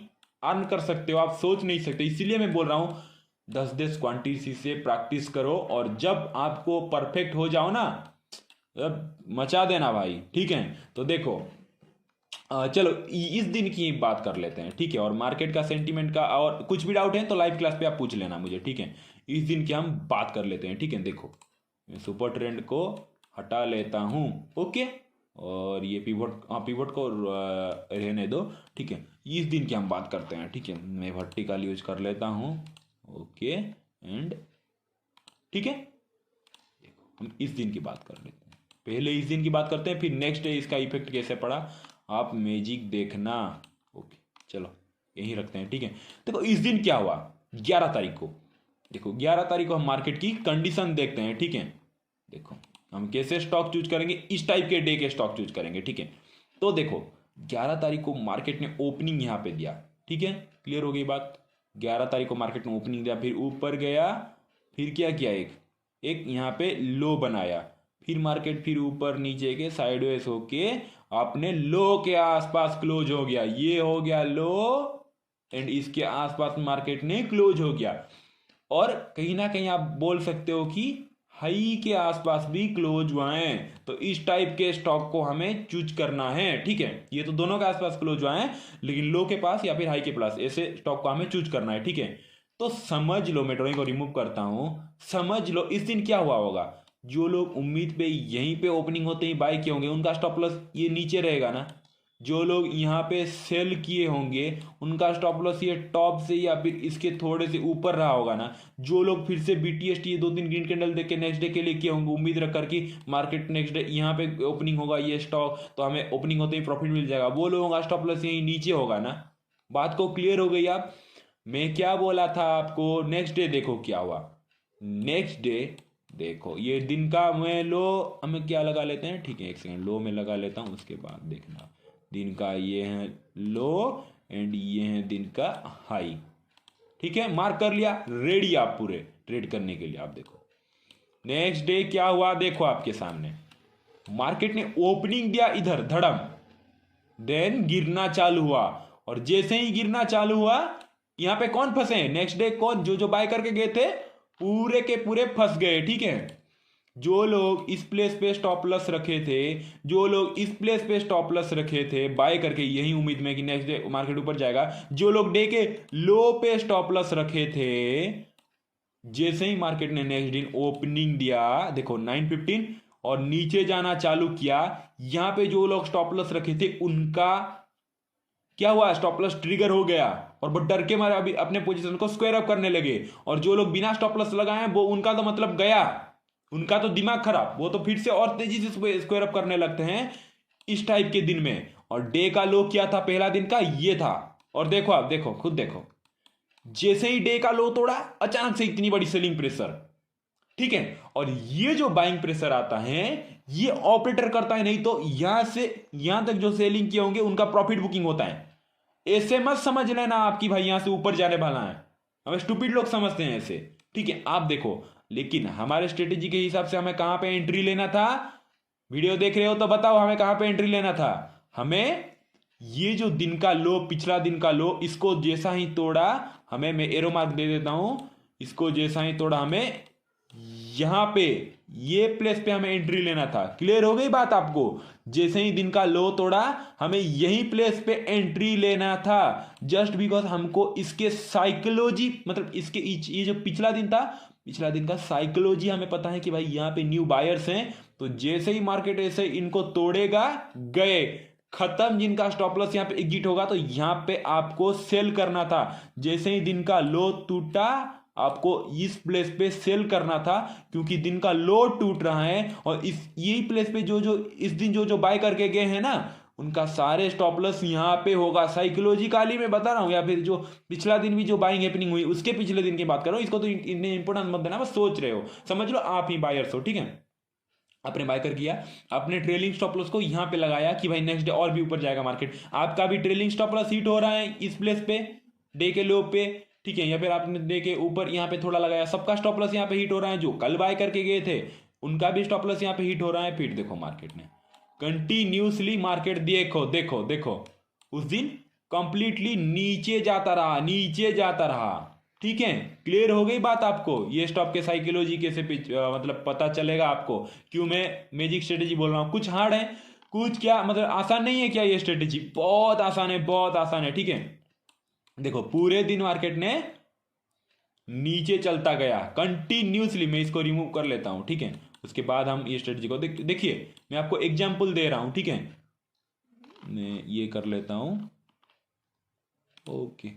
अर्न कर सकते हो आप सोच नहीं सकते, इसीलिए मैं बोल रहा हूं 10-10 क्वांटिटी से प्रैक्टिस करो, और जब आपको परफेक्ट हो जाओ ना, मचा देना भाई, ठीक है। तो देखो चलो इस दिन की बात कर लेते हैं, ठीक है। और मार्केट का सेंटीमेंट का और कुछ भी डाउट है तो लाइव क्लास पे आप पूछ लेना मुझे, ठीक है। इस दिन की हम बात कर लेते हैं, ठीक है। देखो मैं सुपर ट्रेंड को हटा लेता हूं, ओके, और ये पिवट को रहने दो, ठीक है। इस दिन की हम बात करते हैं, ठीक है। मैं वर्टिकल यूज कर लेता हूं, ओके, एंड ठीक है। देखो हम इस दिन की बात कर लेते हैं, पहले इस दिन की बात करते हैं, फिर नेक्स्ट डे इसका इफेक्ट कैसे पड़ा आप मैजिक देखना, ओके। चलो यहीं रखते हैं, ठीक है। देखो इस दिन क्या हुआ 11 तारीख को, देखो 11 तारीख को हम मार्केट की कंडीशन देखते हैं, ठीक है। देखो हम कैसे स्टॉक चूज करेंगे, इस टाइप के डे के स्टॉक चूज करेंगे, ठीक है। तो देखो 11 तारीख को मार्केट ने ओपनिंग यहां पे दिया, ठीक है, क्लियर हो गई बात। 11 तारीख को मार्केट ने ओपनिंग दिया, फिर ऊपर गया, फिर क्या किया, एक यहाँ पे लो बनाया, फिर मार्केट फिर ऊपर नीचे के साइडवेज होके अपने लो के आसपास क्लोज हो गया, ये हो गया लो, एंड इसके आसपास मार्केट ने क्लोज हो गया। और कहीं ना कहीं आप बोल सकते हो कि हाई के आसपास भी क्लोज हुआ है, तो इस टाइप के स्टॉक को हमें चूज करना है, ठीक है। ये तो दोनों के आसपास क्लोज हुआ है, लेकिन लो के पास या फिर हाई के पास, ऐसे स्टॉक को हमें चूज करना है, ठीक है। तो समझ लो, मैं ड्रॉइंग को रिमूव करता हूं, समझ लो इस दिन क्या हुआ होगा। जो लोग उम्मीद पे यहीं पे ओपनिंग होते ही बाय किए होंगे उनका स्टॉप लॉस ये नीचे रहेगा ना, जो लोग यहाँ पे सेल किए होंगे उनका स्टॉप लॉस ये टॉप से या फिर इसके थोड़े से ऊपर रहा होगा ना, जो लोग फिर से BTST ये 2-3 ग्रीन कैंडल देख के नेक्स्ट डे के लिए किए होंगे उम्मीद रख कर कि मार्केट नेक्स्ट डे यहाँ पे ओपनिंग होगा ये स्टॉक, तो हमें ओपनिंग होते ही प्रॉफिट मिल जाएगा, वो लोगों का स्टॉप लॉस यही नीचे होगा ना। बात को क्लियर हो गई आप, मैं क्या बोला था आपको। नेक्स्ट डे देखो क्या हुआ, नेक्स्ट डे देखो ये दिन का मैं लो हमें क्या लगा लेते हैं, ठीक है, एक सेकंड, लो में लगा लेता हूं, उसके बाद देखना दिन का ये है लो एंड ये है दिन का हाई, ठीक है, मार्क कर लिया, रेडी आप पूरे ट्रेड करने के लिए। आप देखो नेक्स्ट डे क्या हुआ, देखो आपके सामने मार्केट ने ओपनिंग दिया इधर धड़म, देन गिरना चालू हुआ, और जैसे ही गिरना चालू हुआ यहां पे कौन फंसे, नेक्स्ट डे कौन, जो बाय करके गए थे पूरे के पूरे फंस गए, ठीक है। जो लोग इस प्लेस पे स्टॉप लॉस रखे थे, जो लोग इस प्लेस पे स्टॉप लॉस रखे थे बाय करके यही उम्मीद में कि नेक्स्ट डे मार्केट ऊपर जाएगा, जो लोग डे के लो पे स्टॉप लॉस रखे थे, जैसे ही मार्केट ने नेक्स्ट दिन ओपनिंग दिया देखो 9:15 और नीचे जाना चालू किया, यहां पे जो लोग स्टॉप लॉस रखे थे उनका क्या हुआ, स्टॉप लॉस ट्रिगर हो गया और वो डर के मारे अभी अपने पोजीशन को स्क्वायर अप करने लगे, और जो लोग बिना स्टॉप लॉस लगाए वो उनका तो मतलब गया, उनका तो दिमाग खराब, वो तो फिर से और तेजी से स्क्वायर अप करने लगते हैं इस टाइप के दिन में। और डे का लो क्या था पहला दिन का, ये था। और देखो, आप देखो, खुद देखो, जैसे ही डे का लो तोड़ा अचानक से इतनी बड़ी सेलिंग प्रेशर, ठीक है। और ये जो बाइंग प्रेशर आता है ये ऑपरेटर करता है, नहीं तो यहां से यहां तक जो सेलिंग किए होंगे उनका प्रॉफिट बुकिंग होता है। ऐसे मत समझ लेना आपकी भाई यहां से ऊपर जाने वाला है, हमें स्टूपिड लोग समझते हैं ऐसे, ठीक है। आप देखो, लेकिन हमारे स्ट्रेटेजी के हिसाब से हमें कहां पे एंट्री लेना था, वीडियो देख रहे हो तो बताओ हमें कहां पे एंट्री लेना था। हमें ये जो दिन का लो, पिछला दिन का लो, इसको जैसा ही तोड़ा, हमें, मैं एरो मार्क दे देता हूं, इसको जैसा ही तोड़ा हमें यहां पे ये प्लेस पे हमें एंट्री लेना था। क्लियर हो गई बात आपको? जैसे ही दिन का लो तोड़ा हमें यही प्लेस पे एंट्री लेना था, जस्ट बिकॉज हमको इसके साइकोलॉजी, मतलब इसके ये जो पिछला दिन था, पिछला दिन का साइकोलॉजी हमें पता है कि भाई यहाँ पे न्यू बायर्स हैं, तो जैसे ही मार्केट ऐसे इनको तोड़ेगा, गए खत्म, जिनका स्टॉप लॉस यहाँ पे एग्जिट होगा, तो यहाँ पे आपको सेल करना था। जैसे ही दिन का लो टूटा आपको इस प्लेस पे सेल करना था, क्योंकि दिन का लो टूट रहा है और इस यही प्लेस पे जो जो इस दिन जो जो बाय करके गए हैं ना, उनका सारे स्टॉप लॉस यहाँ पे होगा। साइकोलॉजिकली मैं बता रहा हूँ, या फिर जो पिछला दिन भी जो बाइंग हैपनिंग हुई उसके पिछले दिन की बात कर रहा हूँ, इसको तो इतने इंपॉर्टेंट मत देना, बस सोच रहे हो, समझ लो आप ही बायर्स हो, ठीक है। आपने बाय कर किया, अपने ट्रेलिंग स्टॉप लॉस को यहां पे लगाया कि भाई नेक्स्ट डे और भी ऊपर जाएगा मार्केट। आपका भी ट्रेलिंग स्टॉप लॉस हिट हो रहा है इस प्लेस पे, डे के लो पे, ठीक है। या फिर आपने डे के ऊपर यहाँ पे थोड़ा लगाया, सबका स्टॉप लॉस यहाँ पे हिट हो रहा है। जो कल बाय करके गए थे उनका भी स्टॉप लॉस यहाँ पे हिट हो रहा है। फिर देखो मार्केट ने कंटिन्यूसली, मार्केट देखो देखो देखो, उस दिन कंप्लीटली नीचे जाता रहा, नीचे जाता रहा, ठीक है। क्लियर हो गई बात आपको? ये स्टॉप के साइकोलॉजी कैसे मतलब पता चलेगा आपको, क्यों मैं मैजिक स्ट्रेटेजी बोल रहा हूं। कुछ हार्ड है, कुछ क्या मतलब आसान नहीं है क्या ये स्ट्रेटेजी? बहुत आसान है, बहुत आसान है, ठीक है। देखो पूरे दिन मार्केट ने नीचे चलता गया कंटिन्यूसली, मैं इसको रिमूव कर लेता हूं, ठीक है। उसके बाद हम ये स्ट्रेटेजी को देखिए, मैं आपको एग्जाम्पल दे रहा हूं, ठीक है। मैं ये कर लेता हूं, ओके,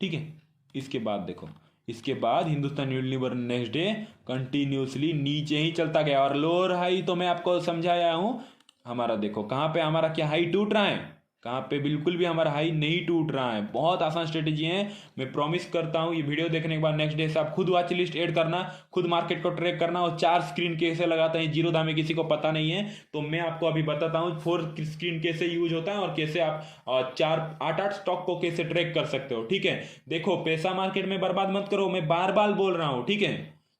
ठीक है। इसके बाद देखो, इसके बाद Hindustan Unilever next day continuously नीचे ही चलता गया, और लोअर हाई तो मैं आपको समझाया हूं। हमारा देखो कहां पे हमारा क्या हाई टूट रहा है, कहां पे बिल्कुल भी हमारा हाई नहीं टूट रहा है। बहुत आसान स्ट्रेटेजी है, मैं प्रॉमिस करता हूं। ये वीडियो देखने के बाद नेक्स्ट डे से आप खुद वॉच लिस्ट ऐड करना, खुद मार्केट को ट्रैक करना, और 4 स्क्रीन कैसे लगाते हैं जीरो दाम में किसी को पता नहीं है, तो मैं आपको अभी बताता हूं 4 स्क्रीन कैसे यूज होता है और कैसे आप 8 स्टॉक को कैसे ट्रैक कर सकते हो, ठीक है। देखो पैसा मार्केट में बर्बाद मत करो, मैं बार बार बोल रहा हूं, ठीक है।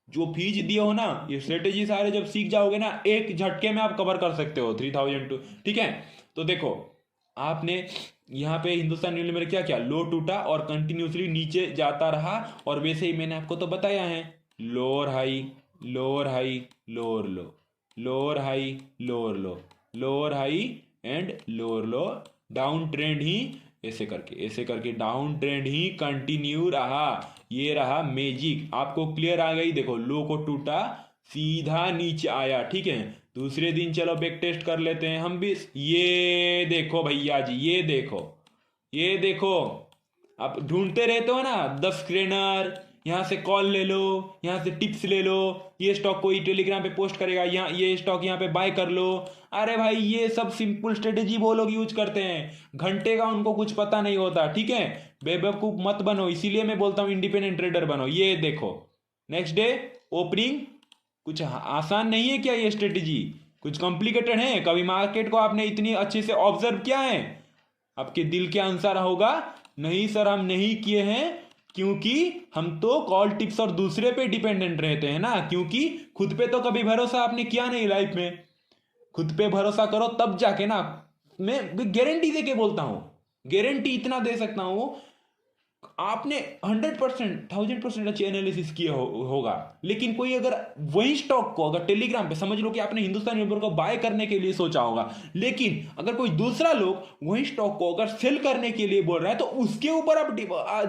जो फीस दिए हो ना, ये स्ट्रेटेजी सारे जब सीख जाओगे ना, एक झटके में आप कवर कर सकते हो 3000 ठीक है। तो देखो आपने यहाँ पे हिंदुस्तान यूनिलीवर में क्या क्या लो टूटा और कंटिन्यूसली नीचे जाता रहा, और वैसे ही मैंने आपको तो बताया है, lower high, lower high, lower low, lower high, lower low, lower high and lower low, down trend ही ऐसे करके डाउन ट्रेंड ही कंटिन्यू रहा। ये रहा मैजिक, आपको क्लियर आ गई? देखो लो को टूटा, सीधा नीचे आया, ठीक है। दूसरे दिन चलो बैक टेस्ट कर लेते हैं हम भी। ये देखो भैया जी, ये देखो, ये देखो, आप ढूंढते रहते हो ना 10 स्क्रीनर, यहाँ से कॉल ले लो, यहाँ से टिप्स ले लो, ये स्टॉक कोई टेलीग्राम पे पोस्ट करेगा, यहाँ ये स्टॉक यहाँ पे बाय कर लो। अरे भाई ये सब सिंपल स्ट्रेटेजी वो लोग यूज करते हैं, घंटे का उनको कुछ पता नहीं होता, ठीक है। बेवकूफ मत बनो, इसीलिए मैं बोलता हूँ इंडिपेंडेंट ट्रेडर बनो। ये देखो नेक्स्ट डे ओपनिंग, कुछ आसान नहीं है क्या ये स्ट्रेटेजी? कुछ कॉम्प्लिकेटेड है? कभी मार्केट को आपने इतनी अच्छे से ऑब्जर्व किया है? आपके दिल के अनुसार होगा? नहीं सर हम नहीं किए हैं, क्योंकि हम तो कॉल टिप्स और दूसरे पे डिपेंडेंट रहते हैं ना, क्योंकि खुद पे तो कभी भरोसा आपने किया नहीं लाइफ में। खुद पे भरोसा करो तब जाके ना, मैं गारंटी दे के बोलता हूं, गारंटी इतना दे सकता हूं, आपने 100% 1000% अच्छी एनालिसिस किया होगा, लेकिन कोई अगर वही स्टॉक को अगर टेलीग्राम पे, समझ लो कि आपने हिंदुस्तान यूनिलीवर को बाय करने के लिए सोचा होगा, लेकिन अगर कोई दूसरा लोग वही स्टॉक को अगर सेल करने के लिए बोल रहा है, तो उसके ऊपर आप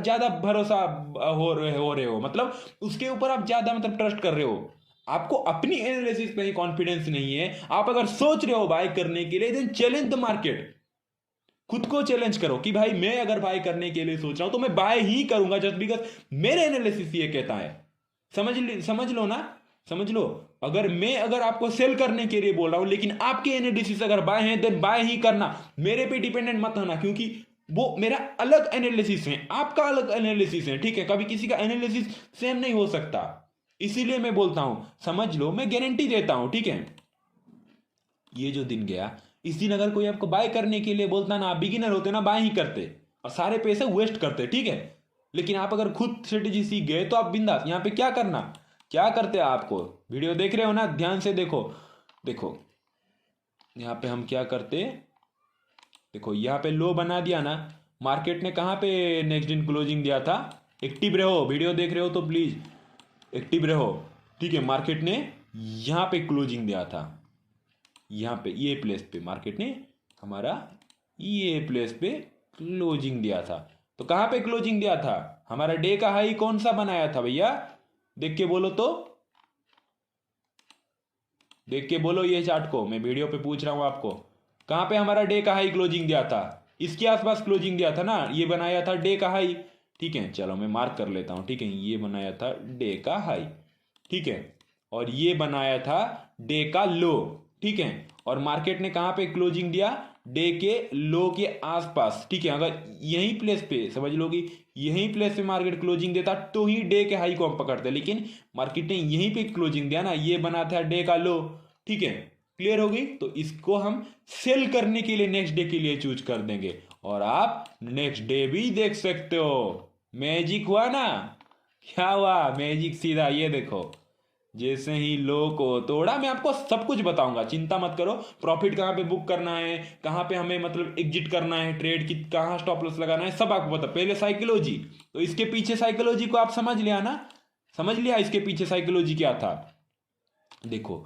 ज्यादा भरोसा हो रहे हो, मतलब उसके ऊपर आप ज्यादा मतलब ट्रस्ट कर रहे हो। आपको अपनी एनालिसिस पे ही कॉन्फिडेंस नहीं है। आप अगर सोच रहे हो बाय करने के लिए, देन चैलेंज द मार्केट, खुद को चैलेंज करो कि भाई मैं अगर बाय करने के लिए सोच रहा हूं तो मैं बाय ही करूंगा, जस्ट बिकॉज मेरे एनालिसिस ये कहता है। समझ लो ना, समझ लो। अगर आपको सेल करने के लिए बोल रहा हूं, लेकिन आपके एनालिसिस अगर बाय है देन बाय ही करना, मेरे पे डिपेंडेंट मत होना, क्योंकि वो मेरा अलग एनालिसिस है, आपका अलग एनालिसिस है, ठीक है। कभी किसी का एनालिसिस सेम नहीं हो सकता, इसीलिए मैं बोलता हूं समझ लो, मैं गारंटी देता हूं, ठीक है। ये जो दिन गया, इस दिन अगर कोई आपको बाय करने के लिए बोलता ना, आप बिगिनर होते ना, बाय ही करते और सारे पैसे वेस्ट करते, ठीक है। लेकिन आप अगर खुद स्ट्रेटेजी सीख गए तो आप बिंदास। यहाँ पे क्या करना, क्या करते हैं आपको, वीडियो देख रहे हो ना, ध्यान से देखो। देखो यहाँ पे हम क्या करते, देखो यहाँ पे लो बना दिया ना, मार्केट ने कहाँ पे नेक्स्ट दिन क्लोजिंग दिया था, एक्टिव रहो, वीडियो देख रहे हो तो प्लीज एक्टिव रहो, ठीक है। मार्केट ने यहाँ पे क्लोजिंग दिया था, यहाँ पे ये प्लेस पे मार्केट ने हमारा ये प्लेस पे क्लोजिंग दिया था। तो कहाँ पे क्लोजिंग दिया था, हमारा डे का हाई कौन सा बनाया था भैया, देख के बोलो तो, देख के बोलो ये चार्ट को, मैं वीडियो पे पूछ रहा हूं आपको। कहाँ पे हमारा डे का हाई क्लोजिंग दिया था, इसके आसपास क्लोजिंग दिया था ना, ये बनाया था डे का हाई, ठीक है। चलो मैं मार्क कर लेता हूं, ठीक है। ये बनाया था डे का हाई, ठीक है, और ये बनाया था डे का लो, ठीक है। और मार्केट ने कहाँ पे क्लोजिंग दिया, डे के लो के आसपास, ठीक है। अगर यही प्लेस पे समझ लो कि यही प्लेस पे मार्केट क्लोजिंग देता तो ही डे के हाई को हम पकड़ते, लेकिन मार्केट ने यहीं पे क्लोजिंग दिया ना, ये बना था डे का लो, ठीक है। क्लियर हो गई, तो इसको हम सेल करने के लिए नेक्स्ट डे के लिए चूज कर देंगे, और आप नेक्स्ट डे भी देख सकते हो। मैजिक हुआ ना, क्या हुआ मैजिक, सीधा ये देखो, जैसे ही लो को तोड़ा, मैं आपको सब कुछ बताऊंगा, चिंता मत करो। प्रॉफिट कहाँ पे बुक करना है, कहाँ पे हमें मतलब एग्जिट करना है, ट्रेड की कहाँ स्टॉप लॉस लगाना है, सब आपको पता। पहले साइकोलॉजी, तो इसके पीछे साइकोलॉजी को आप समझ लिया ना, समझ लिया इसके पीछे साइकोलॉजी क्या था। देखो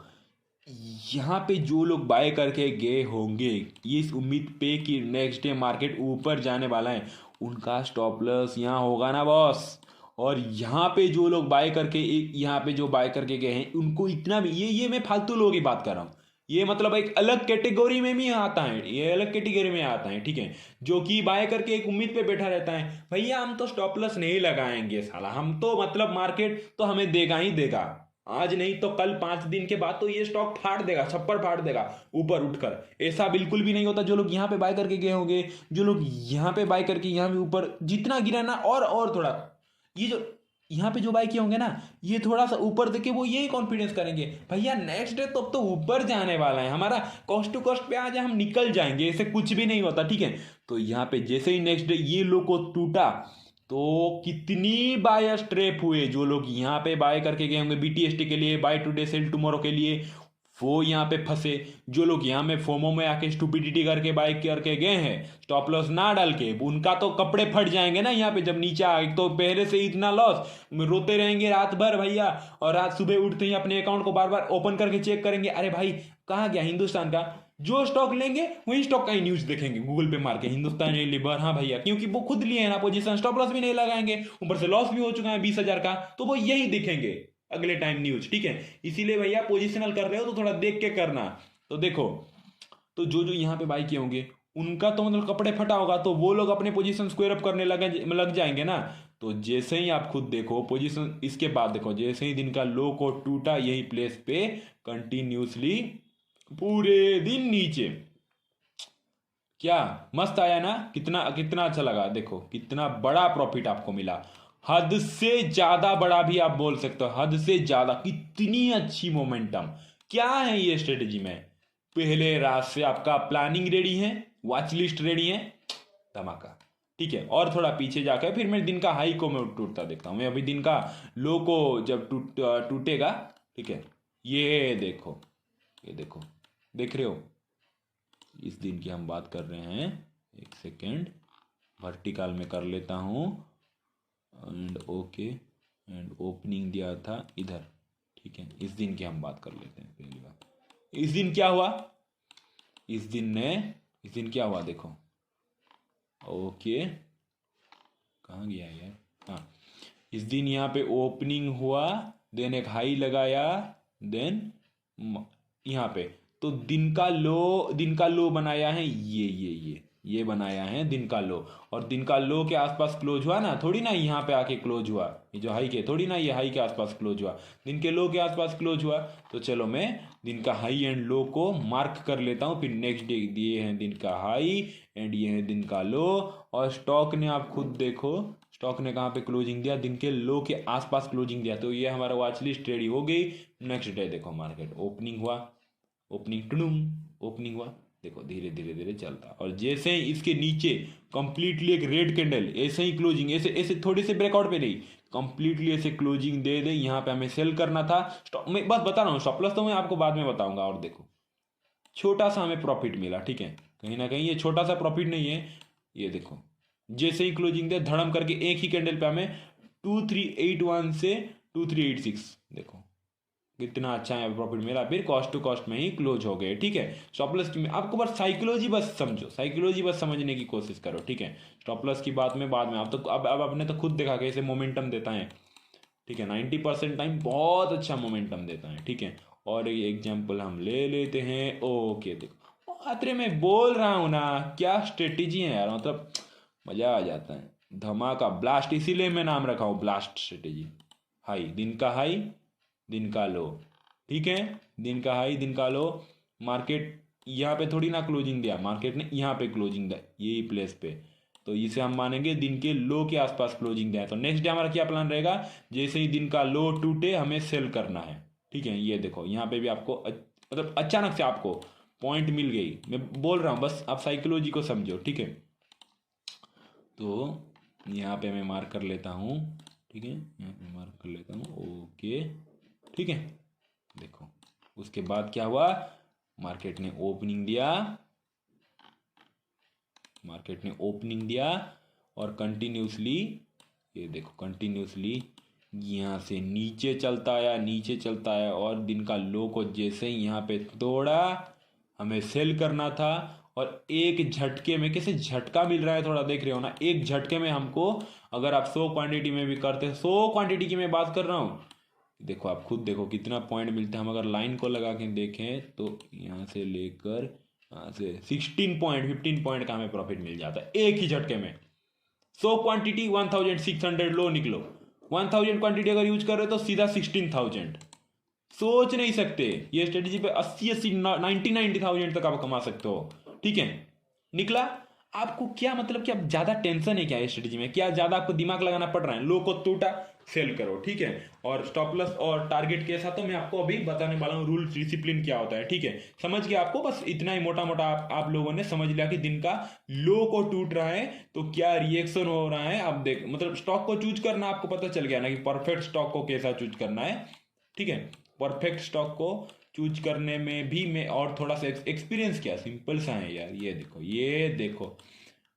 यहाँ पे जो लोग बाय करके गए होंगे इस उम्मीद पे कि नेक्स्ट डे मार्केट ऊपर जाने वाला है, उनका स्टॉप लॉस यहाँ होगा ना बॉस। और यहाँ पे जो लोग बाय करके, यहाँ पे जो बाय करके गए हैं उनको इतना भी, ये मैं फालतू लोगों की बात कर रहा हूँ, ये मतलब एक अलग कैटेगरी में भी आता है, ये अलग कैटेगरी में आता है, ठीक है। जो कि बाय करके एक उम्मीद पे बैठा रहता है, भैया हम तो स्टॉप लॉस नहीं लगाएंगे साला, हम तो मतलब मार्केट तो हमें देगा ही देगा, आज नहीं तो कल 5 दिन के बाद तो ये स्टॉक फाड़ देगा, छप्पर फाड़ देगा ऊपर उठकर। ऐसा बिल्कुल भी नहीं होता। जो लोग यहाँ पे बाय करके गए होंगे, जो लोग यहाँ पे बाय करके यहाँ पे ऊपर जितना गिरा ना, और थोड़ा, ये जो यहाँ पे जो बाय किए होंगे ना, ये थोड़ा सा ऊपर देखे वो यही कॉन्फिडेंस करेंगे, भैया नेक्स्ट डे तो ऊपर जाने वाला है, हमारा कॉस्ट टू कॉस्ट पे आज हम निकल जाएंगे, ऐसे कुछ भी नहीं होता, ठीक है। तो यहाँ पे जैसे ही नेक्स्ट डे ये लो को टूटा, तो कितनी बायर्स ट्रैप हुए, जो लोग यहाँ पे बाय करके गए होंगे बीटीएसटी के लिए, बाय टुडे सेल टुमारो के लिए, वो यहाँ पे फंसे। जो लोग यहाँ में फोमो में आके स्टूपिडिटी करके बाय करके गए हैं, स्टॉप लॉस ना डाल के, उनका तो कपड़े फट जाएंगे ना यहाँ पे जब नीचे आए, तो पहले से इतना लॉस, रोते रहेंगे रात भर भैया, और रात सुबह उठते ही अपने अकाउंट को बार बार ओपन करके चेक करेंगे, अरे भाई कहाँ गया हिंदुस्तान का, जो स्टॉक लेंगे वही स्टॉक का ही न्यूज देखेंगे गूगल पे मार के, हिंदुस्तान यूनिलीवर, हाँ भैया, क्योंकि वो खुद लिए हैं ना पोजीशन, स्टॉप लॉस भी नहीं लगाएंगे, ऊपर से लॉस भी हो चुका है 20,000 का, तो वो यही दिखेंगे अगले टाइम न्यूज, ठीक है। इसीलिए भैया पोजिशनल कर रहे हो तो थोड़ा देख के करना। तो देखो, तो जो जो यहाँ पे बाई किए होंगे उनका तो मतलब कपड़े फटा होगा, तो वो लोग अपने पोजीशन स्क्वायर अप करने लग जाएंगे ना। तो जैसे ही आप खुद देखो पोजीशन, इसके बाद देखो जैसे ही दिन का लो को टूटा यही प्लेस पे कंटिन्यूसली पूरे दिन नीचे, क्या मस्त आया ना, कितना कितना अच्छा लगा, देखो कितना बड़ा प्रॉफिट आपको मिला, हद से ज्यादा बड़ा भी आप बोल सकते हो, हद से ज्यादा, कितनी अच्छी मोमेंटम। क्या है ये स्ट्रेटेजी में, पहले रात से आपका प्लानिंग रेडी है, वॉच लिस्ट रेडी है, धमाका, ठीक है। और थोड़ा पीछे जाकर फिर मैं दिन का हाई को मैं टूटता देखता हूं, मैं अभी दिन का लो को जब टूटेगा, ठीक है। ये देखो, ये देखो, देख रहे हो, इस दिन की हम बात कर रहे हैं, एक सेकेंड वर्टिकल में कर लेता हूं, एंड ओके, एंड ओपनिंग दिया था इधर, ठीक है। इस दिन की हम बात कर लेते हैं पहली बात, इस दिन क्या हुआ, इस दिन क्या हुआ देखो, ओके कहाँ गया यार, हाँ, इस दिन यहाँ पे ओपनिंग हुआ, देन एक हाई लगाया, देन यहाँ पे तो दिन का लो बनाया है ये ये बनाया है दिन का लो, और दिन का लो के आसपास क्लोज हुआ ना, थोड़ी ना यहाँ पे आके क्लोज हुआ, ये जो हाई के थोड़ी ना ये हाई के आसपास क्लोज हुआ, दिन के लो के आसपास क्लोज हुआ। तो चलो मैं दिन का हाई एंड लो को मार्क कर लेता हूँ, फिर नेक्स्ट डे दिए हैं दिन का हाई एंड ये है दिन का लो। और स्टॉक ने आप खुद देखो, स्टॉक ने कहाँ पे क्लोजिंग दिया, दिन के लो के आसपास क्लोजिंग दिया, तो ये हमारा वॉच लिस्ट रेडी हो गई। नेक्स्ट डे देखो मार्केट ओपनिंग हुआ, ओपनिंग टुडुम, ओपनिंग हुआ, देखो धीरे धीरे धीरे चलता, और जैसे ही इसके नीचे कंप्लीटली एक रेड कैंडल, ऐसे ही क्लोजिंग, ऐसे ऐसे थोड़े से ब्रेकआउट पे नहीं, कंप्लीटली ऐसे क्लोजिंग दे दे, यहाँ पे हमें सेल करना था। स्टॉप मैं बस बता रहा हूँ, स्टॉप लॉस तो मैं आपको बाद में बताऊंगा। और देखो छोटा सा हमें प्रॉफिट मिला, ठीक है, कहीं ना कहीं ये छोटा सा प्रॉफिट नहीं है। ये देखो जैसे ही क्लोजिंग दे धड़म करके एक ही कैंडल पे हमें 2381 से 2386, देखो कितना अच्छा है प्रॉफिट मिला, फिर कॉस्ट टू कॉस्ट में ही क्लोज हो गए, ठीक है। स्टॉप लॉस की आपको बस साइकोलॉजी बस समझो, साइकोलॉजी बस समझने की कोशिश करो, ठीक है। स्टॉप लॉस की बात में बाद में, आप तो अब आपने तो खुद देखा कैसे मोमेंटम देता है, ठीक है, 90% टाइम बहुत अच्छा मोमेंटम देता है, ठीक है। और ये एग्जाम्पल हम ले लेते हैं, ओके देखो अरे मैं बोल रहा हूँ ना क्या स्ट्रेटेजी है यार, मतलब मजा आ जाता है, धमाका ब्लास्ट, इसीलिए मैं नाम रखा हूँ ब्लास्ट स्ट्रेटेजी। हाई, दिन का हाई, दिन का लो, ठीक है, दिन का हाई दिन का लो। मार्केट यहाँ पे थोड़ी ना क्लोजिंग दिया, मार्केट ने यहाँ पे क्लोजिंग दिया यही प्लेस पे, तो इसे हम मानेंगे दिन के लो के आसपास क्लोजिंग दिया है। तो नेक्स्ट डे हमारा क्या प्लान रहेगा, जैसे ही दिन का लो टूटे हमें सेल करना है, ठीक है। ये देखो यहाँ पे भी आपको मतलब अचानक से आपको पॉइंट मिल गई, मैं बोल रहा हूँ बस आप साइकोलॉजी को समझो, ठीक है। तो यहाँ पे मैं मार्क कर लेता हूँ, ठीक है, यहाँ पे मार्क कर लेता हूँ, ओके, ठीक है। देखो उसके बाद क्या हुआ, मार्केट ने ओपनिंग दिया, मार्केट ने ओपनिंग दिया और कंटिन्यूसली, ये देखो कंटिन्यूसली यहाँ से नीचे चलता आया, नीचे चलता आया, और दिन का लो को जैसे ही यहाँ पे तोड़ा हमें सेल करना था। और एक झटके में, कैसे झटका मिल रहा है थोड़ा देख रहे हो ना, एक झटके में हमको, अगर आप 100 क्वांटिटी में भी करते, 100 क्वांटिटी की मैं बात कर रहा हूँ, देखो आप खुद देखो कितना पॉइंट मिलता है। हम अगर लाइन को लगा के देखें तो यहाँ से लेकर यहाँ से 16 पॉइंट 15 पॉइंट का हमें प्रॉफिट मिल जाता है एक ही झटके में। 100 क्वांटिटी 1600 लो निकलो, 1000 क्वांटिटी अगर यूज कर रहे हो तो सीधा 16000। सोच नहीं सकते, ये स्ट्रेटेजी पे 80 90,000 तक आप कमा सकते हो, ठीक है। निकला आपको क्या मतलब कि अब ज्यादा टेंशन है क्या इस स्ट्रेटेजी में, क्या ज्यादा आपको दिमाग लगाना पड़ रहा है, लो को टूटा सेल करो, ठीक है। और स्टॉप लॉस और टारगेट के साथ तो मैं आपको अभी बताने वाला हूँ रूल डिसिप्लिन क्या होता है, ठीक है। समझ गया आपको, बस इतना ही मोटा मोटा आप लोगों ने समझ लिया कि दिन का लो को टूट रहा है तो क्या रिएक्शन हो रहा है। अब देख मतलब स्टॉक को चूज करना आपको पता चल गया ना कि परफेक्ट स्टॉक को कैसा चूज करना है, ठीक है। परफेक्ट स्टॉक को चूज करने में भी मैं और थोड़ा सा एक्सपीरियंस किया, सिंपल सा है यार, ये देखो ये देखो,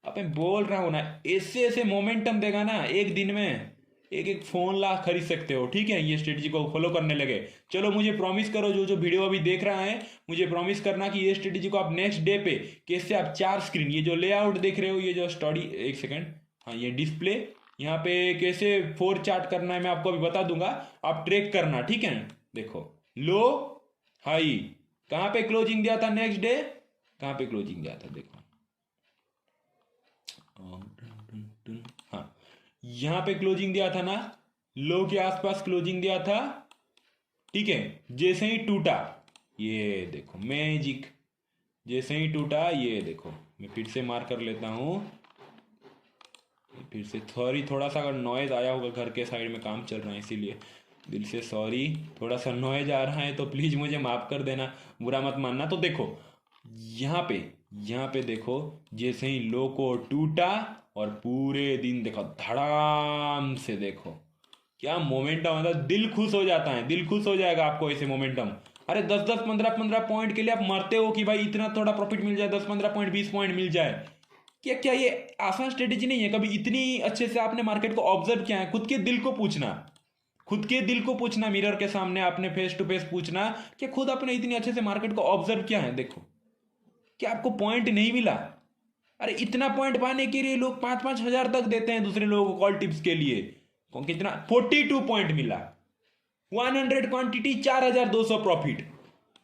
अब मैं बोल रहा हूँ ना ऐसे ऐसे मोमेंटम देगा ना, एक दिन में एक एक फोन ला खरीद सकते हो, ठीक है। ये स्ट्रेटजी को फॉलो करने लगे, चलो मुझे प्रॉमिस करो, जो जो वीडियो अभी देख रहा है मुझे प्रॉमिस करना कि ये स्ट्रेटजी को आप नेक्स्ट डे पे कैसे आप 4 स्क्रीन, ये जो लेआउट देख रहे हो, ये जो स्टडी, एक सेकेंड, हाँ ये डिस्प्ले, यहाँ पे कैसे 4 चार्ट करना है मैं आपको अभी बता दूंगा, आप ट्रैक करना, ठीक है। देखो लो हाई कहाँ पे क्लोजिंग दिया था, नेक्स्ट डे कहाँ पे क्लोजिंग दिया था, देखो हाँ यहां पे क्लोजिंग दिया था ना, लो के आसपास क्लोजिंग दिया था, ठीक है। जैसे ही टूटा ये देखो मैजिक, जैसे ही टूटा ये देखो, मैं फिर से मार्क कर लेता हूं, फिर से सॉरी थोड़ा सा अगर नॉइज आया होगा, घर के साइड में काम चल रहा है इसीलिए दिल से सॉरी, थोड़ा सा नॉइज आ रहा है तो प्लीज मुझे माफ कर देना, बुरा मत मानना। तो देखो यहाँ पे देखो जैसे ही लो को टूटा और पूरे दिन देखो धड़ाम से, देखो क्या मोमेंटम, मतलब दिल खुश हो जाता है, दिल खुश हो जाएगा आपको ऐसे मोमेंटम। अरे 10-10 15-15 पॉइंट के लिए आप मरते हो कि भाई इतना थोड़ा प्रॉफिट मिल जाए, 10-15 पॉइंट 20 पॉइंट मिल जाए, क्या क्या ये आसान स्ट्रेटेजी नहीं है। कभी इतनी अच्छे से आपने मार्केट को ऑब्जर्व किया है, खुद के दिल को पूछना, खुद के दिल को पूछना, मिरर के सामने आपने फेस टू फेस पूछना कि खुद आपने इतनी अच्छे से मार्केट को ऑब्जर्व किया है, देखो क्या आपको पॉइंट नहीं मिला। अरे इतना पॉइंट पाने के लिए लोग 5-5 हजार तक देते हैं दूसरे लोगों को कॉल टिप्स के लिए, कितना 42 पॉइंट मिला, 100 क्वांटिटी 4200 प्रॉफिट,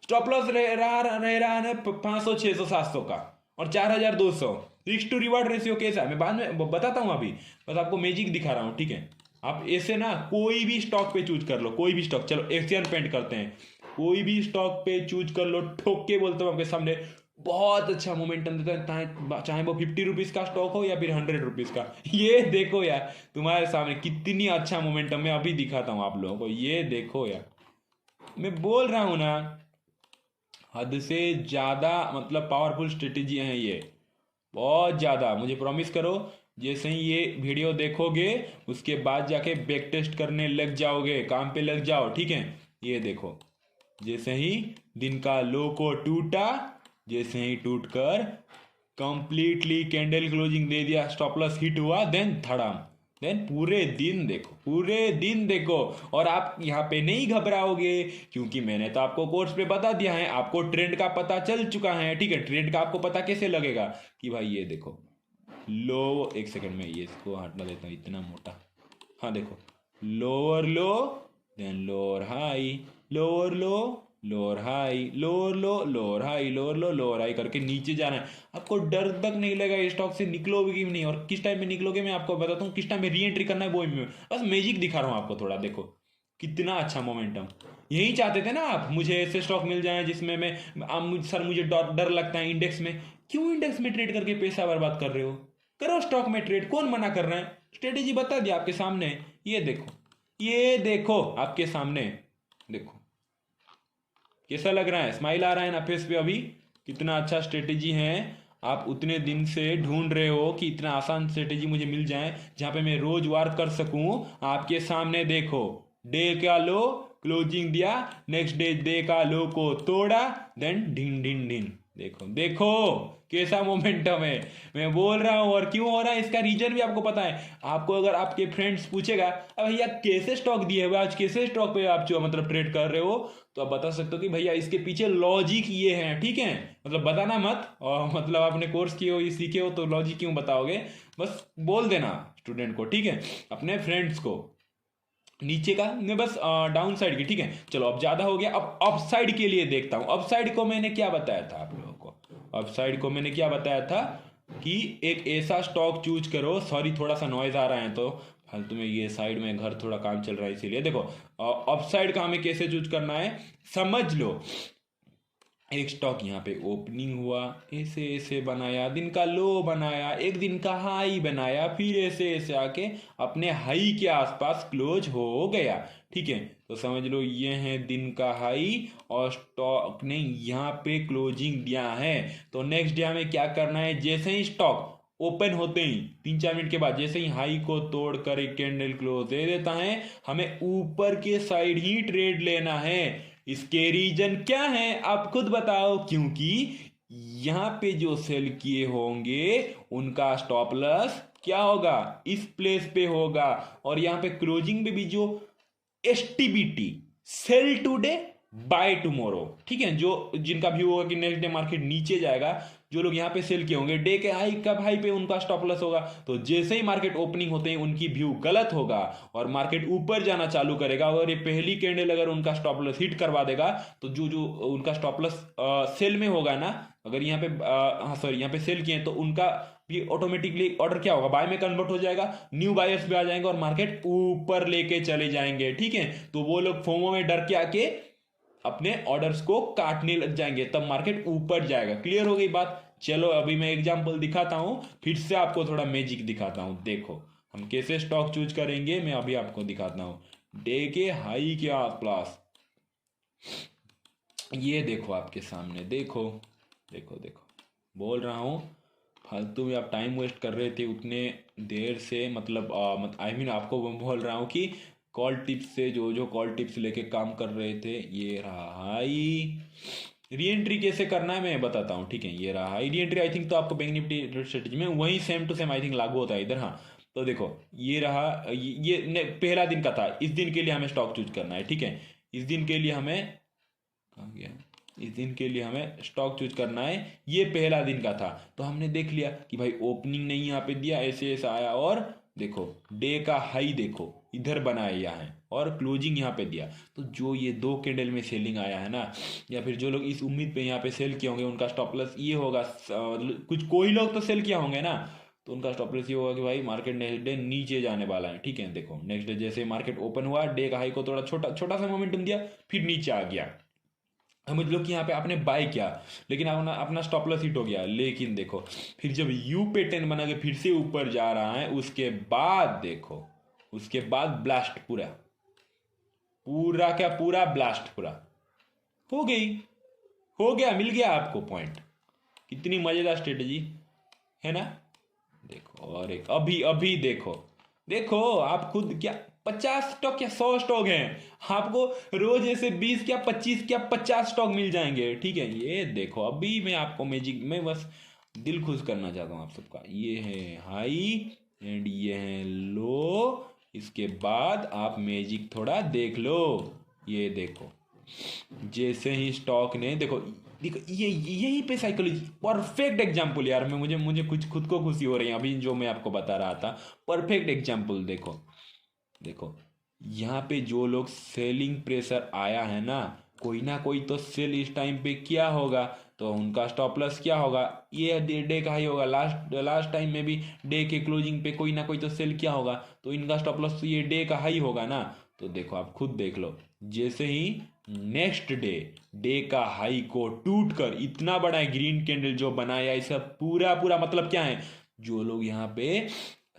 स्टॉप लॉस रह रहा है 500 600 700 का, और 4200 रिस्क टू रिवार्ड रेशियो कैसा है मैं बाद में बताता हूँ, अभी बस आपको मैजिक दिखा रहा हूँ, ठीक है। आप ऐसे ना कोई भी स्टॉक पे चूज कर लो, कोई भी स्टॉक, चलो एशियन पेंट करते हैं, कोई भी स्टॉक पे चूज कर लो, ठोक के बोलता हूँ आपके सामने, बहुत अच्छा मोमेंटम देता है, चाहे वो 50 रुपीज का स्टॉक हो या फिर 100 रुपीज का। ये देखो यार तुम्हारे सामने कितनी अच्छा मोमेंटम मैं अभी दिखाता हूँ आप लोगों को, ये देखो यार, मैं बोल रहा हूँ ना हद से ज्यादा मतलब पावरफुल स्ट्रेटेजी है ये, बहुत ज्यादा। मुझे प्रॉमिस करो जैसे ही ये वीडियो देखोगे उसके बाद जाके बैक टेस्ट करने लग जाओगे, काम पे लग जाओ, ठीक है। ये देखो जैसे ही दिन का लो को टूटा, जैसे ही टूटकर कंप्लीटली कैंडल क्लोजिंग दे दिया, स्टॉप लॉस हिट हुआ, देन धड़ाम, देन पूरे दिन देखो, पूरे दिन देखो। और आप यहाँ पे नहीं घबराओगे क्योंकि मैंने तो आपको कोर्स पे बता दिया है, आपको ट्रेंड का पता चल चुका है, ठीक है। ट्रेंड का आपको पता कैसे लगेगा कि भाई ये देखो लो, एक सेकंड में ये इसको हटा देता हूँ इतना मोटा, हाँ देखो, lower low then lower high, lower low lower high, lower low lower high, lower low lower high करके नीचे जाना है। आपको डर तक नहीं लगा स्टॉक से निकलोगे कि नहीं, और किस टाइम में निकलोगे मैं आपको बताता हूँ, किस टाइम में री एंट्री करना है वो मैं बस मैजिक दिखा रहा हूँ आपको थोड़ा, देखो कितना अच्छा मोमेंटम। यही चाहते थे ना आप, मुझे ऐसे स्टॉक मिल जाए जिसमें मैं सर मुझे डर लगता है इंडेक्स में, क्यों इंडेक्स में ट्रेड करके पैसा बर्बाद कर रहे हो, करो स्टॉक में ट्रेड, कौन मना कर रहा है। स्ट्रेटेजी बता दिया आपके सामने, ये देखो, ये देखो आपके सामने, देखो कैसा लग रहा है, स्माइल आ रहा है ना फेस पे अभी, कितना अच्छा स्ट्रेटेजी है। आप उतने दिन से ढूंढ रहे हो कि इतना आसान स्ट्रेटेजी मुझे मिल जाए जहां पे मैं रोज वार कर सकूं, आपके सामने देखो, डे का लो क्लोजिंग दिया, नेक्स्ट डे का लो को तोड़ा, देन ढिन ढिन ढिन, देखो देखो कैसा मोमेंटम है, मैं बोल रहा हूं। और क्यों हो रहा है इसका रीजन भी आपको पता है। आपको अगर आपके फ्रेंड्स पूछेगा अब भैया कैसे स्टॉक दिए हुए आज, कैसे स्टॉक पे आप जो मतलब ट्रेड कर रहे हो, तो आप बता सकते हो कि भैया इसके पीछे लॉजिक ये है, ठीक है। मतलब बताना मत, और मतलब आपने कोर्स किए हो, ये सीखे हो तो लॉजिक क्यों बताओगे, बस बोल देना स्टूडेंट को, ठीक है, अपने फ्रेंड्स को। नीचे का मैं बस डाउन साइड की, ठीक है। चलो अब ज्यादा हो गया, अब अप साइड के लिए देखता हूं। अप साइड को मैंने क्या बताया था आप लोगों को, अप साइड को मैंने क्या बताया था कि एक ऐसा स्टॉक चूज करो, सॉरी थोड़ा सा नॉइज आ रहा है तो फालतू में, ये साइड में घर थोड़ा काम चल रहा है इसीलिए। देखो अप साइड का हमें कैसे चूज करना है समझ लो। एक स्टॉक यहाँ पे ओपनिंग हुआ, ऐसे ऐसे बनाया, दिन का लो बनाया, एक दिन का हाई बनाया, फिर ऐसे ऐसे आके अपने हाई के आसपास क्लोज हो गया, ठीक है। तो समझ लो ये है दिन का हाई और स्टॉक ने यहाँ पे क्लोजिंग दिया है। तो नेक्स्ट डे हमें क्या करना है, जैसे ही स्टॉक ओपन होते ही 3-4 मिनट के बाद जैसे ही हाई को तोड़कर एक कैंडल क्लोज दे देता है, हमें ऊपर के साइड ही ट्रेड लेना है। इसके रीजन क्या है आप खुद बताओ, क्योंकि यहां पे जो सेल किए होंगे उनका स्टॉप लॉस क्या होगा, इस प्लेस पे होगा। और यहां पे क्लोजिंग में भी जो STBT, sell today buy tomorrow, ठीक है, जो जिनका व्यू होगा कि नेक्स्ट डे मार्केट नीचे जाएगा, जो लोग यहाँ पे सेल किए होंगे डे के हाई कब हाई पे उनका स्टॉप लॉस होगा। तो जैसे ही मार्केट ओपनिंग होते हैं उनकी व्यू गलत होगा और मार्केट ऊपर जाना चालू करेगा। और ये पहली कैंडल अगर उनका स्टॉप लॉस हिट करवा देगा तो जो जो उनका स्टॉप लॉस सेल में होगा ना, अगर यहाँ पे हाँ सॉरी यहाँ पे सेल किए तो उनका भी ऑटोमेटिकली ऑर्डर क्या होगा, बाय में कन्वर्ट हो जाएगा, न्यू बायर्स भी आ जाएंगे और मार्केट ऊपर लेके चले जाएंगे, ठीक है। तो वो लोग फोमो में डर के आके अपने ऑर्डर्स को काटने लग जाएंगे, तब मार्केट ऊपर जाएगा। क्लियर हो गई बात। चलो अभी मैं एग्जांपल दिखाता हूं, फिर से आपको थोड़ा मैजिक दिखाता हूं। देखो हम कैसे स्टॉक चूज करेंगे, मैं अभी आपको दिखाता हूं। डे के हाई के आसपास ये देखो आपके सामने, देखो देखो देखो, बोल रहा हूं फालतू में आप टाइम वेस्ट कर रहे थे उतने देर से, मतलब आई मीन आपको बोल रहा हूं कि कॉल टिप्स से जो जो कॉल टिप्स लेके काम कर रहे थे। ये रहा हाई, री एंट्री कैसे करना है मैं बताता हूँ, ठीक है। ये रहा high, re entry I think तो आपको बैंक निफ्टी स्ट्रेटेजी में वही same to same I think लागू होता है इधर, हाँ। तो देखो ये रहा, ये पहला दिन का था, इस दिन के लिए हमें स्टॉक चूज करना है, ठीक है। इस दिन के लिए हमें कहाँ गया, इस दिन के लिए हमें स्टॉक चूज करना है, ये पहला दिन का था। तो हमने देख लिया कि भाई ओपनिंग नहीं यहाँ पे दिया, ऐसे ऐसा आया, और देखो डे का हाई देखो, इधर बनाया है और क्लोजिंग यहाँ पे दिया। तो जो ये 2 कैंडल में सेलिंग आया है ना, या फिर जो लोग इस उम्मीद पे यहाँ पे सेल किए होंगे उनका स्टॉप लॉस ये होगा, कुछ कोई लोग तो सेल किया होंगे ना, तो उनका स्टॉप लॉस ये होगा कि भाई मार्केट नेक्स्ट डे नीचे जाने वाला है। ठीक है, देखो नेक्स्ट डे जैसे मार्केट ओपन हुआ, डे का हाई को थोड़ा छोटा छोटा सा मोमेंटम दिया, फिर नीचे आ गया, समझ लो कि यहाँ पे आपने बाय किया, लेकिन अपना अपना स्टॉप लॉस हिट हो गया। लेकिन देखो फिर जब यू पे 10 बना के फिर से ऊपर जा रहा है, उसके बाद देखो, उसके बाद ब्लास्ट पूरा पूरा क्या पूरा ब्लास्ट पूरा हो गई, हो गया, मिल गया आपको पॉइंट। कितनी मजेदार स्ट्रेटेजी है ना। देखो और एक अभी अभी देखो, देखो आप खुद क्या 50 स्टॉक या 100 स्टॉक हैं, आपको रोज ऐसे 20 क्या 25 क्या 50 स्टॉक मिल जाएंगे। ठीक है, ये देखो अभी मैं आपको मैजिक में बस दिल खुश करना चाहता हूँ आप सबका। ये है हाई एंड ये है लो, इसके बाद आप मैजिक थोड़ा देख लो। ये देखो जैसे ही स्टॉक ने देखो, देखो ये यही पे साइकोलॉजी परफेक्ट एग्जांपल यार, मैं मुझे मुझे कुछ खुद को खुशी हो रही है अभी जो मैं आपको बता रहा था। परफेक्ट एग्जांपल देखो, देखो यहाँ पे जो लोग सेलिंग प्रेशर आया है ना कोई तो सेल इस टाइम पे किया होगा, तो उनका स्टॉप लॉस क्या होगा, ये डे का हाई होगा। लास्ट टाइम में भी डे के क्लोजिंग पे कोई ना कोई तो सेल किया होगा, तो इनका स्टॉप लॉस तो ये डे का हाई होगा ना। तो देखो आप खुद देख लो, जैसे ही नेक्स्ट डे का हाई को टूट कर इतना बड़ा ग्रीन कैंडल जो बनाया, इसका पूरा पूरा मतलब क्या है, जो लोग यहाँ पे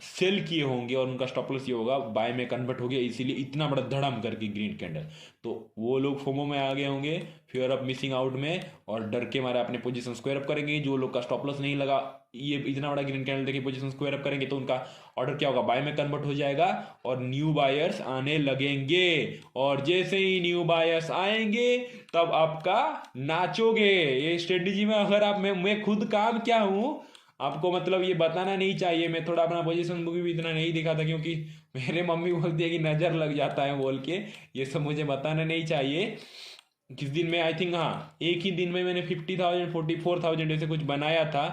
सेल किए होंगे और उनका स्टॉप लॉस ये होगा बाय में कन्वर्ट हो गया, इसीलिए इतना बड़ा धड़म करके ग्रीन कैंडल, तो वो लोग फोमो में आ गए होंगे, फियर ऑफ मिसिंग आउट में, और डर के मारे अपने पोजीशन स्क्वायर अप करेंगे। जो लोग का स्टॉप लॉस नहीं लगा, ये इतना बड़ा ग्रीन कैंडल देखिए पोजीशन स्क्वायर अप करेंगे, तो उनका ऑर्डर क्या होगा, बाय में कन्वर्ट हो जाएगा और न्यू बायर्स आने लगेंगे। और जैसे ही न्यू बायर्स आएंगे तब आपका नाचोगे। ये स्ट्रेटेजी में अगर आप मैं खुद काम क्या हूँ आपको मतलब ये बताना नहीं चाहिए, मैं थोड़ा अपना पोजीशन बुक भी इतना नहीं दिखाता क्योंकि मेरे मम्मी बोलती है कि नज़र लग जाता है बोल के, ये सब मुझे बताना नहीं चाहिए। किस दिन में आई थिंक, हाँ एक ही दिन में मैंने 50,000 44,000 ऐसे कुछ बनाया था।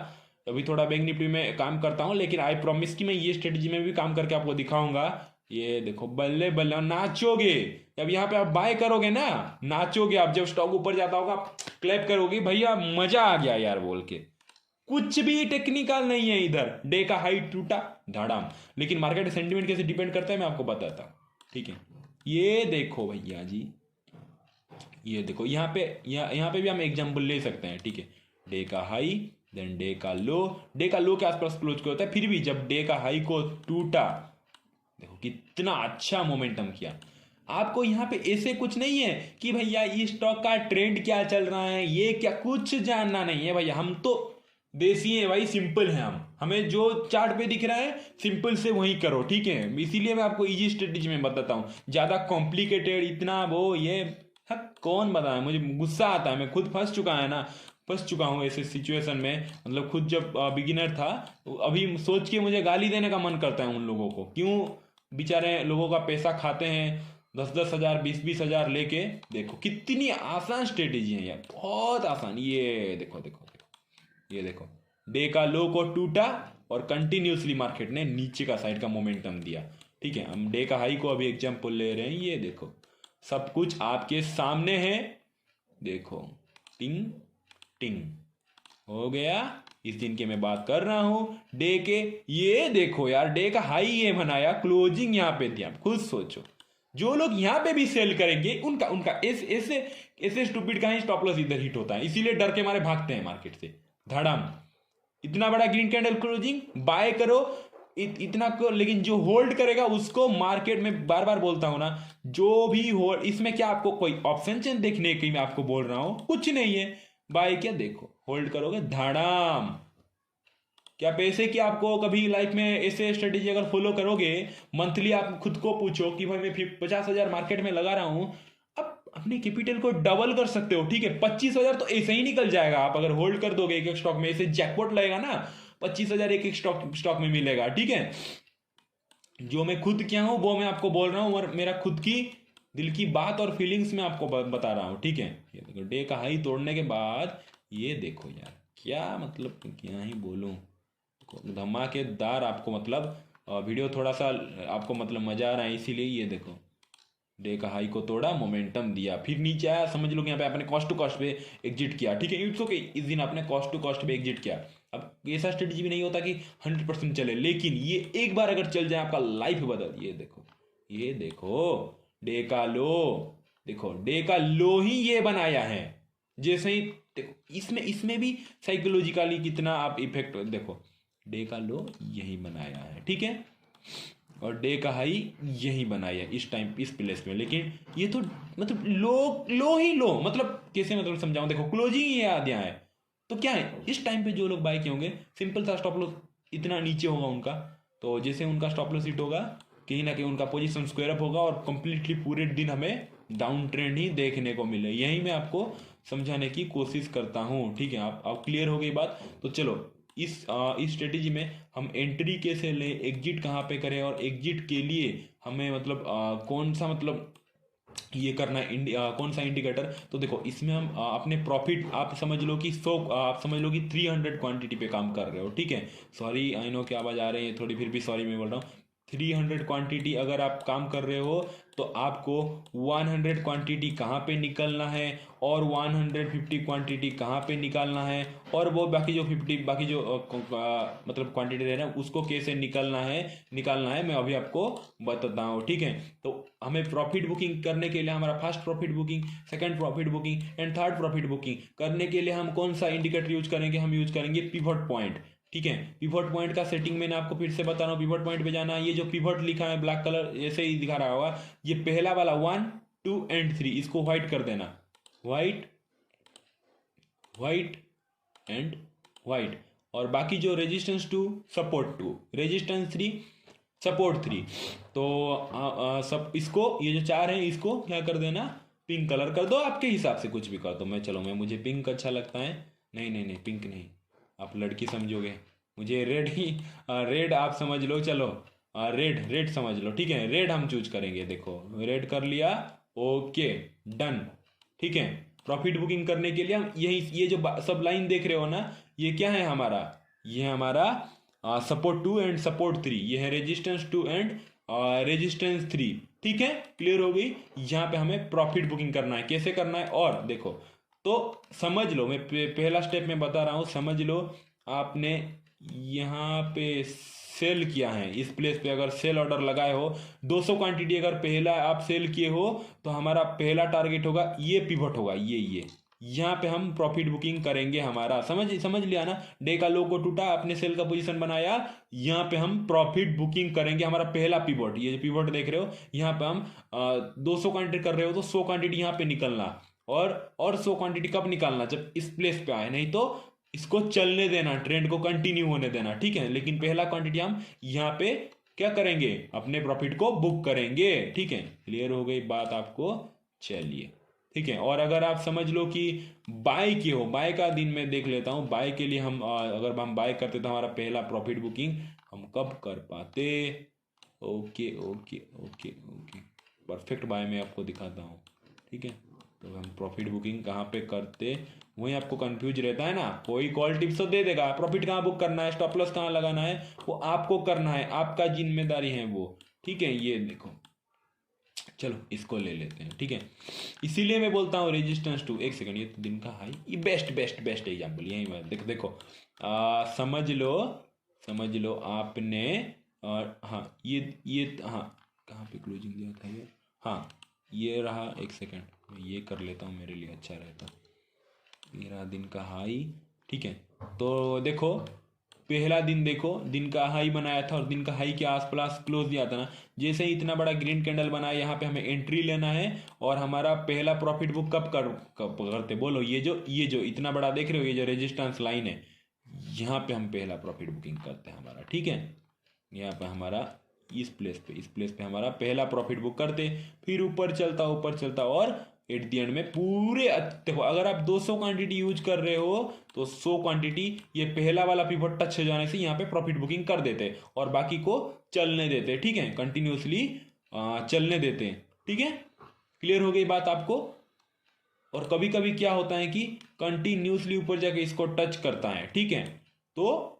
अभी थोड़ा बैंक निफ्टी में काम करता हूँ, लेकिन आई प्रॉमिस कि मैं ये स्ट्रेटजी में भी काम करके आपको दिखाऊंगा। ये देखो बल्ले बल्ले नाचोगे, अब यहाँ पे आप बाय करोगे ना, नाचोगे आप, जब स्टॉक ऊपर जाता होगा क्लैप करोगे, भैया मजा आ गया यार बोल के। कुछ भी टेक्निकल नहीं है इधर, डे का हाई टूटा धड़ाम, लेकिन मार्केट सेंटीमेंट कैसे डिपेंड करता है मैं आपको बताता हूँ। ठीक है, ये देखो भैया जी, ये देखो यहाँ पे भी हम एग्जांपल ले सकते हैं। ठीक है, डे का हाई देन डे का लो के आसपास क्लोज होता है, फिर भी जब डे का हाई को टूटा, देखो कितना अच्छा मोमेंटम किया। आपको यहाँ पे ऐसे कुछ नहीं है कि भैया इस स्टॉक का ट्रेंड क्या चल रहा है, ये क्या, कुछ जानना नहीं है भैया, हम तो देसी है भाई, सिंपल है हम, हमें जो चार्ट पे दिख रहा है सिंपल से वही करो। ठीक है, इसीलिए मैं आपको इजी स्ट्रेटेजी में बताता हूँ, ज्यादा कॉम्प्लिकेटेड इतना वो ये कौन बताए, मुझे गुस्सा आता है, मैं खुद फंस चुका हूँ ऐसे सिचुएशन में। मतलब खुद जब बिगिनर था तो अभी सोच के मुझे गाली देने का मन करता है उन लोगों को, क्यों बेचारे लोगों का पैसा खाते हैं 10-10 हजार 20-20 हजार लेके। देखो कितनी आसान स्ट्रेटेजी है यार, बहुत आसान। ये देखो देखो देखो, ये देखो डे का लो को टूटा और कंटिन्यूसली मार्केट ने नीचे का साइड का मोमेंटम दिया। ठीक है, हम डे का हाई को अभी एग्जांपल ले रहे हैं, ये देखो सब कुछ आपके सामने है, देखो टिंग टिंग हो गया। इस दिन के मैं बात कर रहा हूं डे के, ये देखो यार डे का हाई ये बनाया, क्लोजिंग यहां पे दिया। खुद सोचो जो लोग यहां पे भी सेल करेंगे उनका उनका ऐसे ऐसे स्टूपिड का ही स्टॉप लॉस इधर हिट होता है, इसीलिए डर के मारे भागते हैं मार्केट से धड़ाम। इतना बड़ा ग्रीन कैंडल क्लोजिंग बाय करो इतना को, लेकिन जो होल्ड करेगा उसको मार्केट में बार बार बोलता हूं ना, जो भी होल्ड, इसमें क्या आपको कोई ऑप्शन चेंज देखने की मैं आपको बोल रहा हूं, कुछ नहीं है। बाय क्या, देखो होल्ड करोगे धड़ाम। क्या पैसे की आपको कभी लाइफ में ऐसे स्ट्रेटेजी अगर फॉलो करोगे, मंथली आप खुद को पूछो कि भाई मैं 50,000 मार्केट में लगा रहा हूं, अब अपने कैपिटल को डबल कर सकते हो। ठीक है, 25,000 तो ऐसे ही निकल जाएगा, आप अगर होल्ड कर दोगे एक एक स्टॉक में, ऐसे जैकपॉट लगेगा ना, 25,000 एक एक स्टॉक में मिलेगा। ठीक है, जो मैं खुद क्या हूं वो मैं आपको बोल रहा हूं, और मेरा खुद की दिल की बात और फीलिंग्स में आपको बता रहा हूं। ठीक है, ये देखो डे का हाई तोड़ने के बाद ये देखो यार, क्या मतलब क्या ही बोलूं, धमाकेदार आपको मतलब वीडियो थोड़ा सा आपको मतलब मज़ा आ रहा है, इसीलिए ये देखो डे का हाई को तोड़ा, मोमेंटम दिया, फिर नीचे आया, समझ लो कि यहाँ पे आपने कॉस्ट टू कॉस्ट पे एग्जिट किया, ठीक है, इट्स ओके, इस दिन आपने कॉस्ट टू कॉस्ट पे एग्जिट किया। अब ऐसा स्ट्रेटजी भी नहीं होता कि 100% चले, लेकिन ये एक बार अगर चल जाए आपका लाइफ बदल। ये देखो, ये देखो डे का लो, देखो डे का लो ही ये बनाया है। जैसे ही देखो इसमें इसमें भी साइकोलॉजिकली कितना आप इफेक्ट देखो, डे का लो यही बनाया है, ठीक है, और डे का हाई यही बनाया है इस टाइम इस प्लेस में। लेकिन ये तो मतलब लो लो ही लो, मतलब कैसे मतलब समझाऊं, देखो क्लोजिंग ही आ दिया है, तो क्या है इस टाइम पे जो लोग बाय किए होंगे, सिंपल सा स्टॉप लॉस इतना नीचे होगा उनका, तो जैसे उनका स्टॉप लॉस हिट होगा, कहीं ना कहीं उनका पोजीशन स्क्वायर अप होगा और कंप्लीटली पूरे दिन हमें डाउन ट्रेंड ही देखने को मिले। यही मैं आपको समझाने की कोशिश करता हूँ, ठीक है। आप क्लियर हो गई बात। तो चलो इस स्ट्रेटेजी में हम एंट्री कैसे लें, एग्जिट कहाँ पे करें, और एग्जिट के लिए हमें मतलब कौन सा मतलब ये करना है, कौन सा इंडिकेटर। तो देखो इसमें हम अपने प्रॉफिट आप समझ लो कि 100 आप समझ लो कि 300 क्वांटिटी पे काम कर रहे हो, ठीक है। सॉरी आई नो कि आवाज़ आ रही है थोड़ी, फिर भी सॉरी मैं बोल रहा हूँ। 300 क्वांटिटी अगर आप काम कर रहे हो तो आपको 100 क्वांटिटी कहाँ पे निकलना है, और 150 क्वांटिटी कहाँ पे निकालना है, और वो बाकी जो 50 बाकी जो मतलब क्वांटिटी रहे ना उसको कैसे निकालना है मैं अभी आपको बताता हूँ, ठीक है। तो हमें प्रॉफिट बुकिंग करने के लिए हमारा first profit booking, second profit booking and third profit booking करने के लिए हम कौन सा इंडिकेटर यूज करेंगे, हम यूज करेंगे पिवट पॉइंट, ठीक है। पिवट पॉइंट का सेटिंग मैंने आपको फिर से बता रहा हूँ, पिवट पॉइंट पे जाना है, ये जो पिवट लिखा है ब्लैक कलर ऐसे ही दिखा रहा होगा, ये पहला वाला 1 2 एंड 3 इसको व्हाइट कर देना, व्हाइट व्हाइट एंड व्हाइट, और बाकी जो रेजिस्टेंस 2 सपोर्ट 2 रेजिस्टेंस 3 सपोर्ट 3, तो सब इसको ये जो चार है इसको क्या कर देना, पिंक कलर कर दो, आपके हिसाब से कुछ भी कर दो। मैं चलो मुझे पिंक अच्छा लगता है, नहीं नहीं नहीं पिंक नहीं, आप लड़की समझोगे, मुझे रेड ही रेड आप समझ लो, चलो रेड रेड समझ लो, ठीक है, रेड हम चूज करेंगे। देखो रेड कर लिया, ओके डन, ठीक है। प्रॉफिट बुकिंग करने के लिए हम यही ये जो सब लाइन देख रहे हो ना, ये क्या है हमारा, ये हमारा सपोर्ट 2 एंड सपोर्ट 3, ये है रेजिस्टेंस 2 एंड रेजिस्टेंस 3, ठीक है। क्लियर हो गई। यहाँ पे हमें प्रॉफिट बुकिंग करना है, कैसे करना है, और देखो तो समझ लो, मैं पहला स्टेप में बता रहा हूँ, समझ लो आपने यहाँ पे सेल किया है, इस प्लेस पे अगर सेल ऑर्डर लगाए हो 200 क्वांटिटी, अगर पहला आप सेल किए हो तो हमारा पहला टारगेट होगा ये पिवट होगा, ये यहाँ पे हम प्रॉफिट बुकिंग करेंगे हमारा, समझ लिया ना। डे का लो को टूटा, अपने सेल का पोजीशन बनाया, यहाँ पे हम प्रॉफिट बुकिंग करेंगे, हमारा पहला पिवट, ये जो पिवट देख रहे हो यहाँ पे हम 200 क्वांटिटी कर रहे हो तो 100 क्वांटिटी यहाँ पे निकलना, और 100 क्वांटिटी कब निकालना, जब इस प्लेस पे आए, नहीं तो इसको चलने देना, ट्रेंड को कंटिन्यू होने देना, ठीक है। लेकिन पहला क्वांटिटी हम यहाँ पे क्या करेंगे, अपने प्रॉफिट को बुक करेंगे, ठीक है। क्लियर हो गई बात आपको, चलिए ठीक है। और अगर आप समझ लो कि बाय किए हो, बाय का दिन में देख लेता हूँ, बाय के लिए हम अगर हम बाय करते तो हमारा पहला प्रॉफिट बुकिंग हम कब कर पाते, okay okay okay okay, perfect buy में आपको दिखाता हूँ, ठीक है। तो हम प्रॉफिट बुकिंग कहाँ पे करते, वही आपको कंफ्यूज रहता है ना, कोई कॉल टिप्स तो दे देगा, प्रॉफिट कहाँ बुक करना है, स्टॉप लॉस कहाँ लगाना है, वो आपको करना है, आपका जिम्मेदारी है वो, ठीक है। ये देखो चलो इसको ले लेते हैं, ठीक है। इसीलिए मैं बोलता हूँ रेजिस्टेंस 2, एक सेकंड, ये तो दिन का हाई, ये बेस्ट बेस्ट बेस्ट एग्जाम्पल, यही बात देखो देखो समझ लो आपने, और हाँ ये हाँ कहाँ पे क्लोजिंग दिया था ये, हाँ ये रहा, एक सेकंड मैं ये कर लेता हूँ, मेरे लिए अच्छा रहता, ये रहा दिन का हाई, ठीक है। तो देखो पहला दिन देखो दिन का हाई बनाया था, और दिन का हाई के आसपास क्लोज दिया था ना, जैसे ही इतना बड़ा ग्रीन कैंडल बनाया, यहाँ पे हमें एंट्री लेना है, और हमारा पहला प्रॉफिट बुक कब करते बोलो, ये जो इतना बड़ा देख रहे हो, ये जो रेजिस्टेंस लाइन है, यहाँ पे हम पहला प्रॉफिट बुकिंग करते हैं हमारा, ठीक है। यहाँ पे हमारा इस प्लेस पे हमारा पहला प्रॉफिट बुक करते, फिर ऊपर चलता, और एट दी एंड में पूरे देखो, अगर आप 200 क्वांटिटी यूज कर रहे हो तो 100 क्वांटिटी ये पहला वाला पिवट टच हो जाने से यहाँ पे प्रॉफिट बुकिंग कर देते, और बाकी को चलने देते, ठीक है, कंटिन्यूसली चलने देते, ठीक है। क्लियर हो गई बात आपको। और कभी कभी क्या होता है कि कंटिन्यूसली ऊपर जाके इसको टच करता है, ठीक है, तो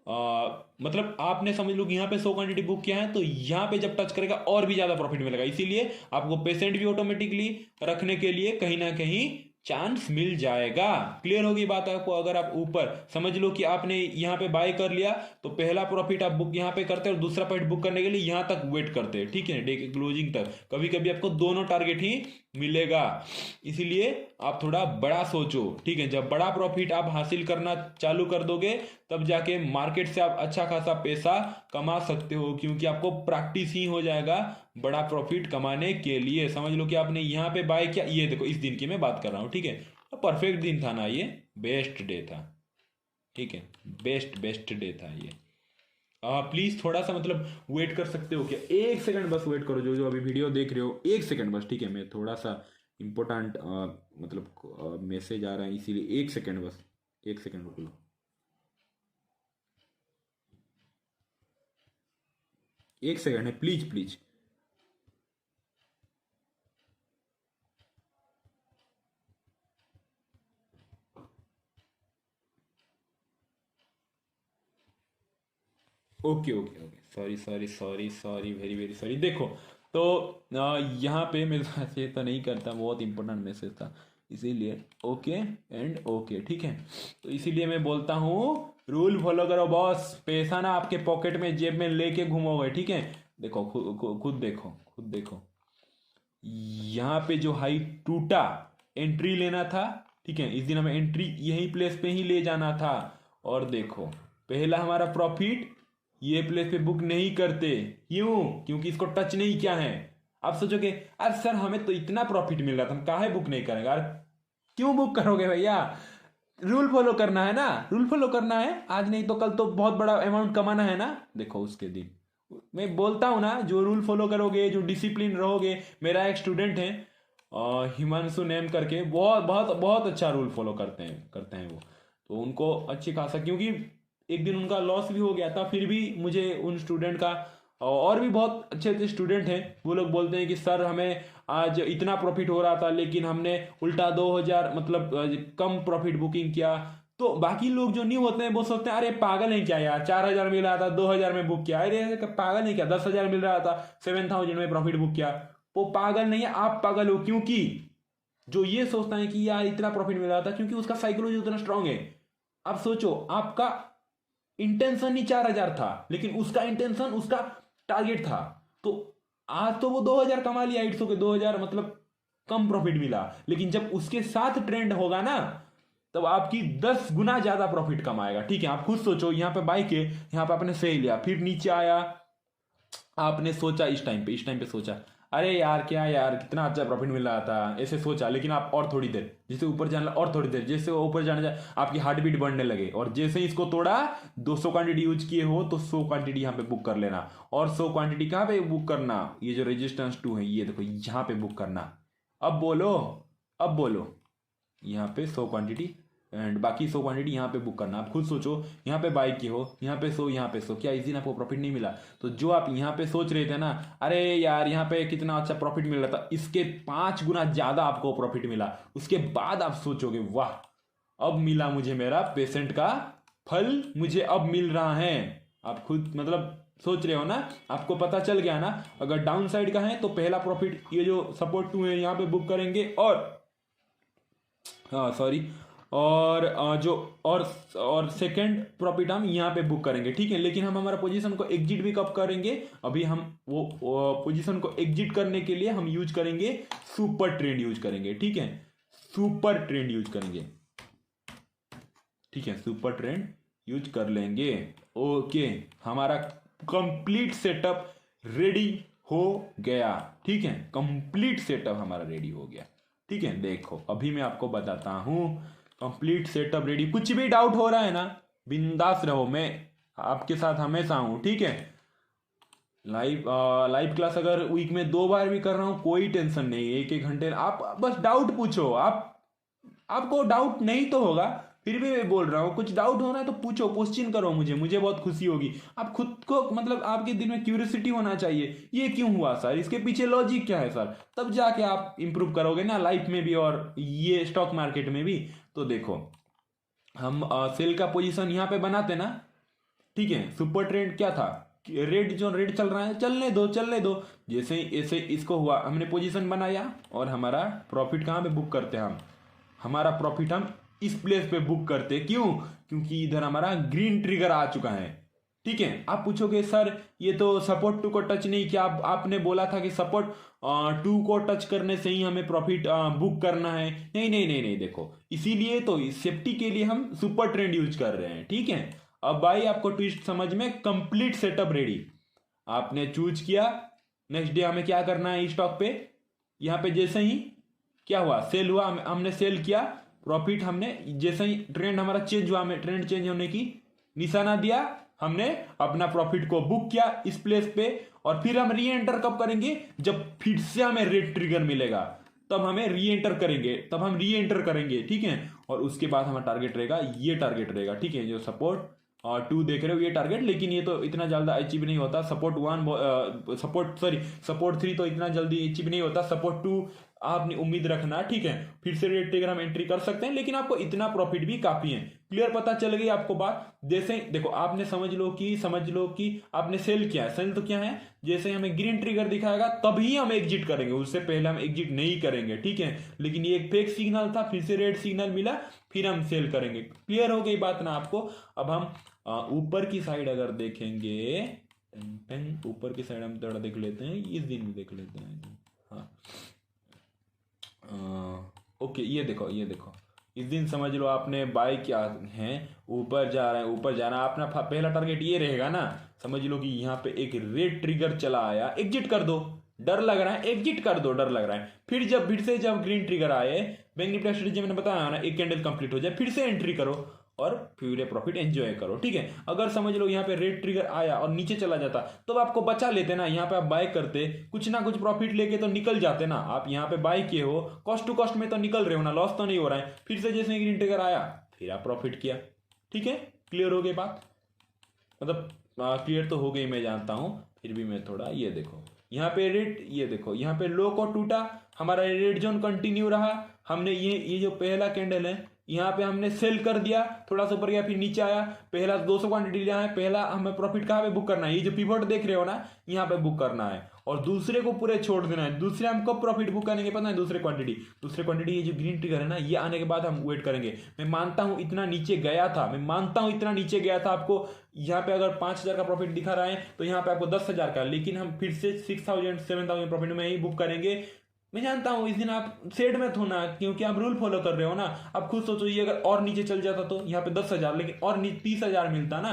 मतलब आपने समझ लो कि यहाँ पे 100 क्वांटिटी बुक किया है तो यहाँ पे जब टच करेगा और भी ज्यादा प्रॉफिट मिलेगा, इसीलिए आपको पेशेंट भी ऑटोमेटिकली रखने के लिए कहीं ना कहीं चांस मिल जाएगा। क्लियर होगी बात आपको? अगर आप ऊपर समझ लो कि आपने यहाँ पे बाय कर लिया तो पहला प्रॉफिट आप बुक यहाँ पे करते हैं और दूसरा प्रॉफिट बुक करने के लिए यहाँ तक वेट करते हैं, ठीक है, डे के क्लोजिंग तक। कभी कभी आपको दोनों टारगेट ही मिलेगा, इसीलिए आप थोड़ा बड़ा सोचो, ठीक है। जब बड़ा प्रॉफिट आप हासिल करना चालू कर दोगे तब जाके मार्केट से आप अच्छा खासा पैसा कमा सकते हो, क्योंकि आपको प्रैक्टिस ही हो जाएगा बड़ा प्रॉफिट कमाने के लिए। समझ लो कि आपने यहाँ पे बाय किया, ये देखो इस दिन की मैं बात कर रहा हूँ, ठीक है, परफेक्ट दिन था ना, ये बेस्ट डे था, ठीक है, बेस्ट डे था ये। प्लीज थोड़ा सा मतलब वेट कर सकते हो क्या? 1 सेकंड बस वेट करो, जो जो अभी वीडियो देख रहे हो 1 सेकंड बस, ठीक है। मैं थोड़ा सा इम्पोर्टेंट मतलब मैसेज आ रहा है, इसीलिए 1 सेकंड बस, 1 सेकंड रुक लो, 1 सेकंड है, please please. Okay okay okay, sorry very very sorry. देखो तो यहाँ पे मेरे पास ये तो नहीं करता, बहुत इंपॉर्टेंट मैसेज था इसीलिए। ओके एंड ओके, ठीक है, तो इसीलिए मैं बोलता हूँ रूल फॉलो करो बॉस, पैसा ना आपके पॉकेट में जेब में लेके घूमोगे, ठीक है। देखो खुद देखो, खुद देखो, यहाँ पे जो हाई टूटा एंट्री लेना था, ठीक है, इस दिन हमें एंट्री यही प्लेस पे ही ले जाना था। और देखो पहला हमारा प्रॉफिट ये प्लेस पे बुक नहीं करते, क्यों? क्योंकि इसको टच नहीं किया है। आप सोचोगे अरे सर हमें तो इतना प्रॉफिट मिल रहा था, हम काहे बुक नहीं करेंगे? अरे क्यों बुक करोगे भैया? रूल फॉलो करना है ना, रूल फॉलो करना है, आज नहीं तो कल तो बहुत बड़ा अमाउंट कमाना है ना। देखो उसके दिन मैं बोलता हूँ ना, जो रूल फॉलो करोगे, जो डिसिप्लिन रहोगे। मेरा एक स्टूडेंट है हिमांशु नेम करके, बहुत बहुत बहुत अच्छा रूल फॉलो करते हैं वो, तो उनको अच्छी खासा, क्योंकि एक दिन उनका लॉस भी हो गया था, फिर भी मुझे उन स्टूडेंट का, और भी बहुत अच्छे अच्छे स्टूडेंट हैं, वो लोग बोलते हैं कि सर हमें आज इतना प्रॉफिट हो रहा था लेकिन हमने उल्टा 2000 मतलब कम प्रॉफिट बुकिंग किया। तो बाकी लोग जो न्यू होते हैं वो सोचते हैं अरे पागल है क्या यार, 4000 मिल रहा था 2000 में बुक किया, अरे पागल है क्या, 10,000 मिल रहा था 7000 में प्रॉफिट बुक किया। वो पागल नहीं है, आप पागल हो, क्योंकि जो ये सोचता है कि यार इतना प्रॉफिट मिल रहा था, क्योंकि उसका साइकोलॉजी उतना स्ट्रांग है। अब सोचो आपका इंटेंशन ही 4000 था, लेकिन उसका इंटेंशन, उसका टारगेट था, तो आज तो वो 2000 कमा लिया, 800 के 2000 मतलब कम प्रॉफिट मिला, लेकिन जब उसके साथ ट्रेंड होगा ना तब आपकी 10 गुना ज्यादा प्रॉफिट कमाएगा, ठीक है। आप खुद सोचो, यहाँ पे बाइक है, यहाँ पे आपने सही लिया, फिर नीचे आया, आपने सोचा इस टाइम पे सोचा अरे यार क्या यार कितना अच्छा प्रॉफिट मिल रहा था, ऐसे सोचा, लेकिन आप और थोड़ी देर, जैसे ऊपर जाना और थोड़ी देर, जैसे ऊपर जाने जाए आपकी हार्ट बीट बढ़ने लगे, और जैसे ही इसको तोड़ा 200 क्वांटिटी यूज किए हो तो 100 क्वांटिटी यहाँ पे बुक कर लेना। और 100 क्वांटिटी कहाँ पे बुक करना? ये जो रेजिस्टेंस 2 है ये देखो यहाँ पे बुक करना। अब बोलो, अब बोलो, यहाँ पे 100 क्वांटिटी एंड बाकी 100 क्वांटिटी यहाँ पे बुक करना। आप खुद सोचो, यहाँ पे बाई की हो, यहाँ पे 100, यहाँ पे 100, क्या इस दिन आपको प्रॉफिट नहीं मिला? तो जो आप यहाँ पे सोच रहे थे ना, अरे यार यहाँ पे कितना अच्छा प्रॉफिट मिल रहा था, इसके 5 गुना ज्यादा आपको प्रॉफिट मिला। उसके बाद आप सोचोगे वाह, अब मिला मुझे मेरा पेशेंट का फल, मुझे अब मिल रहा है। आप खुद मतलब सोच रहे हो ना, आपको पता चल गया ना। अगर डाउन साइड का है तो पहला प्रॉफिट ये जो सपोर्ट 2 है यहाँ पे बुक करेंगे, और हाँ सॉरी, और जो और सेकंड प्रॉफिट हम यहाँ पे बुक करेंगे, ठीक है। लेकिन हम हमारा पोजीशन को एग्जिट भी कब करेंगे? अभी हम वो पोजीशन को एग्जिट करने के लिए हम यूज करेंगे सुपर ट्रेंड यूज करेंगे, ठीक है, सुपर ट्रेंड यूज करेंगे, ठीक है, सुपर ट्रेंड यूज कर लेंगे। ओके, हमारा कंप्लीट सेटअप रेडी हो गया, ठीक है, कंप्लीट सेटअप हमारा रेडी हो गया, ठीक है। देखो अभी मैं आपको बताता हूं, कंप्लीट सेटअप रेडी। कुछ भी डाउट हो रहा है ना, बिंदास रहो, मैं आपके साथ हमेशा हूं, ठीक है। लाइव क्लास अगर वीक में 2 बार भी कर रहा हूं कोई टेंशन नहीं, 1-1 घंटे आप बस डाउट पूछो। आपको डाउट नहीं तो होगा, फिर भी मैं बोल रहा हूँ, कुछ डाउट होना है तो पूछो, क्वेश्चन करो, मुझे बहुत खुशी होगी। आप खुद को मतलब आपके दिल में क्यूरियोसिटी होना चाहिए, ये क्यों हुआ सर, इसके पीछे लॉजिक क्या है सर, तब जाके आप इंप्रूव करोगे ना लाइफ में भी और ये स्टॉक मार्केट में भी। तो देखो हम सेल का पोजीशन यहाँ पे बनाते ना, ठीक है, सुपर ट्रेंड क्या था, रेड जो रेड चल रहा है चलने दो चलने दो। जैसे ही ऐसे इसको हुआ हमने पोजीशन बनाया और हमारा प्रॉफिट कहाँ पे बुक करते हैं हम, हमारा प्रॉफिट हम इस प्लेस पे बुक करते, क्यों, क्योंकि इधर हमारा ग्रीन ट्रिगर आ चुका है। ठीक है, आप पूछोगे सर ये तो सपोर्ट टू को टच नहीं किया, आपने बोला था कि सपोर्ट टू को टच करने से ही हमें प्रॉफिट बुक करना है। नहीं नहीं नहीं नहीं, देखो इसीलिए तो सेफ्टी के लिए हम सुपर ट्रेंड यूज कर रहे हैं। ठीक है, अब भाई आपको ट्विस्ट समझ में, कंप्लीट सेटअप रेडी, आपने चूज किया। नेक्स्ट डे हमें क्या करना है, स्टॉक पे यहाँ पे जैसे ही क्या हुआ, सेल हुआ, हमने सेल किया, प्रॉफिट हमने जैसे ही ट्रेंड हमारा चेंज हुआ, हमें ट्रेंड चेंज होने की निशाना दिया, हमने अपना प्रॉफिट को बुक किया इस प्लेस पे। और फिर हम री एंटर कब करेंगे, जब फिर से हमें रेड ट्रिगर मिलेगा तब हमें री एंटर करेंगे, तब हम री एंटर करेंगे। ठीक है, और उसके बाद हमारा टारगेट रहेगा, ये टारगेट रहेगा। ठीक है, जो सपोर्ट और 2 देख रहे हो ये टारगेट, लेकिन ये तो इतना जल्दी अचीव नहीं होता। सपोर्ट 1 सपोर्ट 3 तो इतना जल्दी अचीव नहीं होता, सपोर्ट 2 आपने उम्मीद रखना। ठीक है, फिर से रेड ट्रिगर हम एंट्री कर सकते हैं, लेकिन आपको इतना प्रॉफिट भी काफी है। क्लियर, पता चल गई आपको बात। जैसे देखो आपने समझ लो कि आपने सेल किया है, सेल तो क्या है, जैसे हमें ग्रीन ट्रिगर दिखाएगा तभी हम एग्जिट करेंगे, उससे पहले हम एग्जिट नहीं करेंगे। ठीक है, लेकिन ये एक फेक सिग्नल था, फिर से रेड सिग्नल मिला, फिर हम सेल करेंगे। क्लियर हो गई बात ना आपको। अब हम ऊपर की साइड अगर देखेंगे, ऊपर की साइड हम थोड़ा देख लेते हैं, इस दिन भी देख लेते हैं। हाँ ओके, ये देखो इस दिन समझ लो आपने बाय क्या है, ऊपर जा रहा है, ऊपर जाना, अपना पहला टारगेट ये रहेगा ना। समझ लो कि यहाँ पे एक रेड ट्रिगर चला आया, एग्जिट कर दो, डर लग रहा है एग्जिट कर दो, डर लग रहा है। फिर जब ग्रीन ट्रिगर आए, बैंक निफ्टी स्ट्रेटेजी मैंने बताया ना, एक कैंडल कंप्लीट हो जाए फिर से एंट्री करो और पूरे प्रॉफिट एंजॉय करो। ठीक है, अगर समझ लो यहाँ पे रेड ट्रिगर आया और नीचे चला जाता तो आपको बचा लेते ना, यहाँ पे आप बाय करते, कुछ ना कुछ प्रॉफिट लेके तो निकल जाते ना। आप यहाँ पे बाय किए हो, कॉस्ट टू कॉस्ट में तो निकल रहे हो ना, लॉस तो नहीं हो रहा है। फिर से जैसे ग्रीन ट्रिगर आया फिर आप प्रॉफिट किया। ठीक है, क्लियर हो गई बात, मतलब क्लियर तो हो गई मैं जानता हूँ, फिर भी मैं थोड़ा, ये देखो यहाँ पे रेड, ये देखो यहाँ पे लो को टूटा, हमारा रेड जोन कंटिन्यू रहा, हमने ये जो पहला कैंडल है यहाँ पे हमने सेल कर दिया, थोड़ा सा ऊपर गया फिर नीचे आया, पहला 200 क्वांटिटी लिया है, पहला हमें प्रॉफिट कहाँ पे बुक करना है, ये जो पिवट देख रहे हो ना यहाँ पे बुक करना है, और दूसरे को पूरे छोड़ देना है। दूसरे हम कब प्रॉफिट बुक करेंगे पता है, दूसरे क्वांटिटी ये जो ग्रीन ट्रिगर है ना, ये आने के बाद हम वेट करेंगे। मैं मानता हूँ इतना नीचे गया था, आपको यहाँ पे अगर 5000 का प्रॉफिट दिखा रहा है तो यहाँ पे आपको 10,000 का, लेकिन हम फिर से 6000 7000 प्रॉफिट में ही बुक करेंगे। मैं जानता हूं इस दिन आप सेड में हो ना, क्योंकि आप रूल फॉलो कर रहे हो ना। आप खुद सोचो ये अगर और नीचे चल जाता तो यहाँ पे 10,000, लेकिन और 30,000 मिलता ना।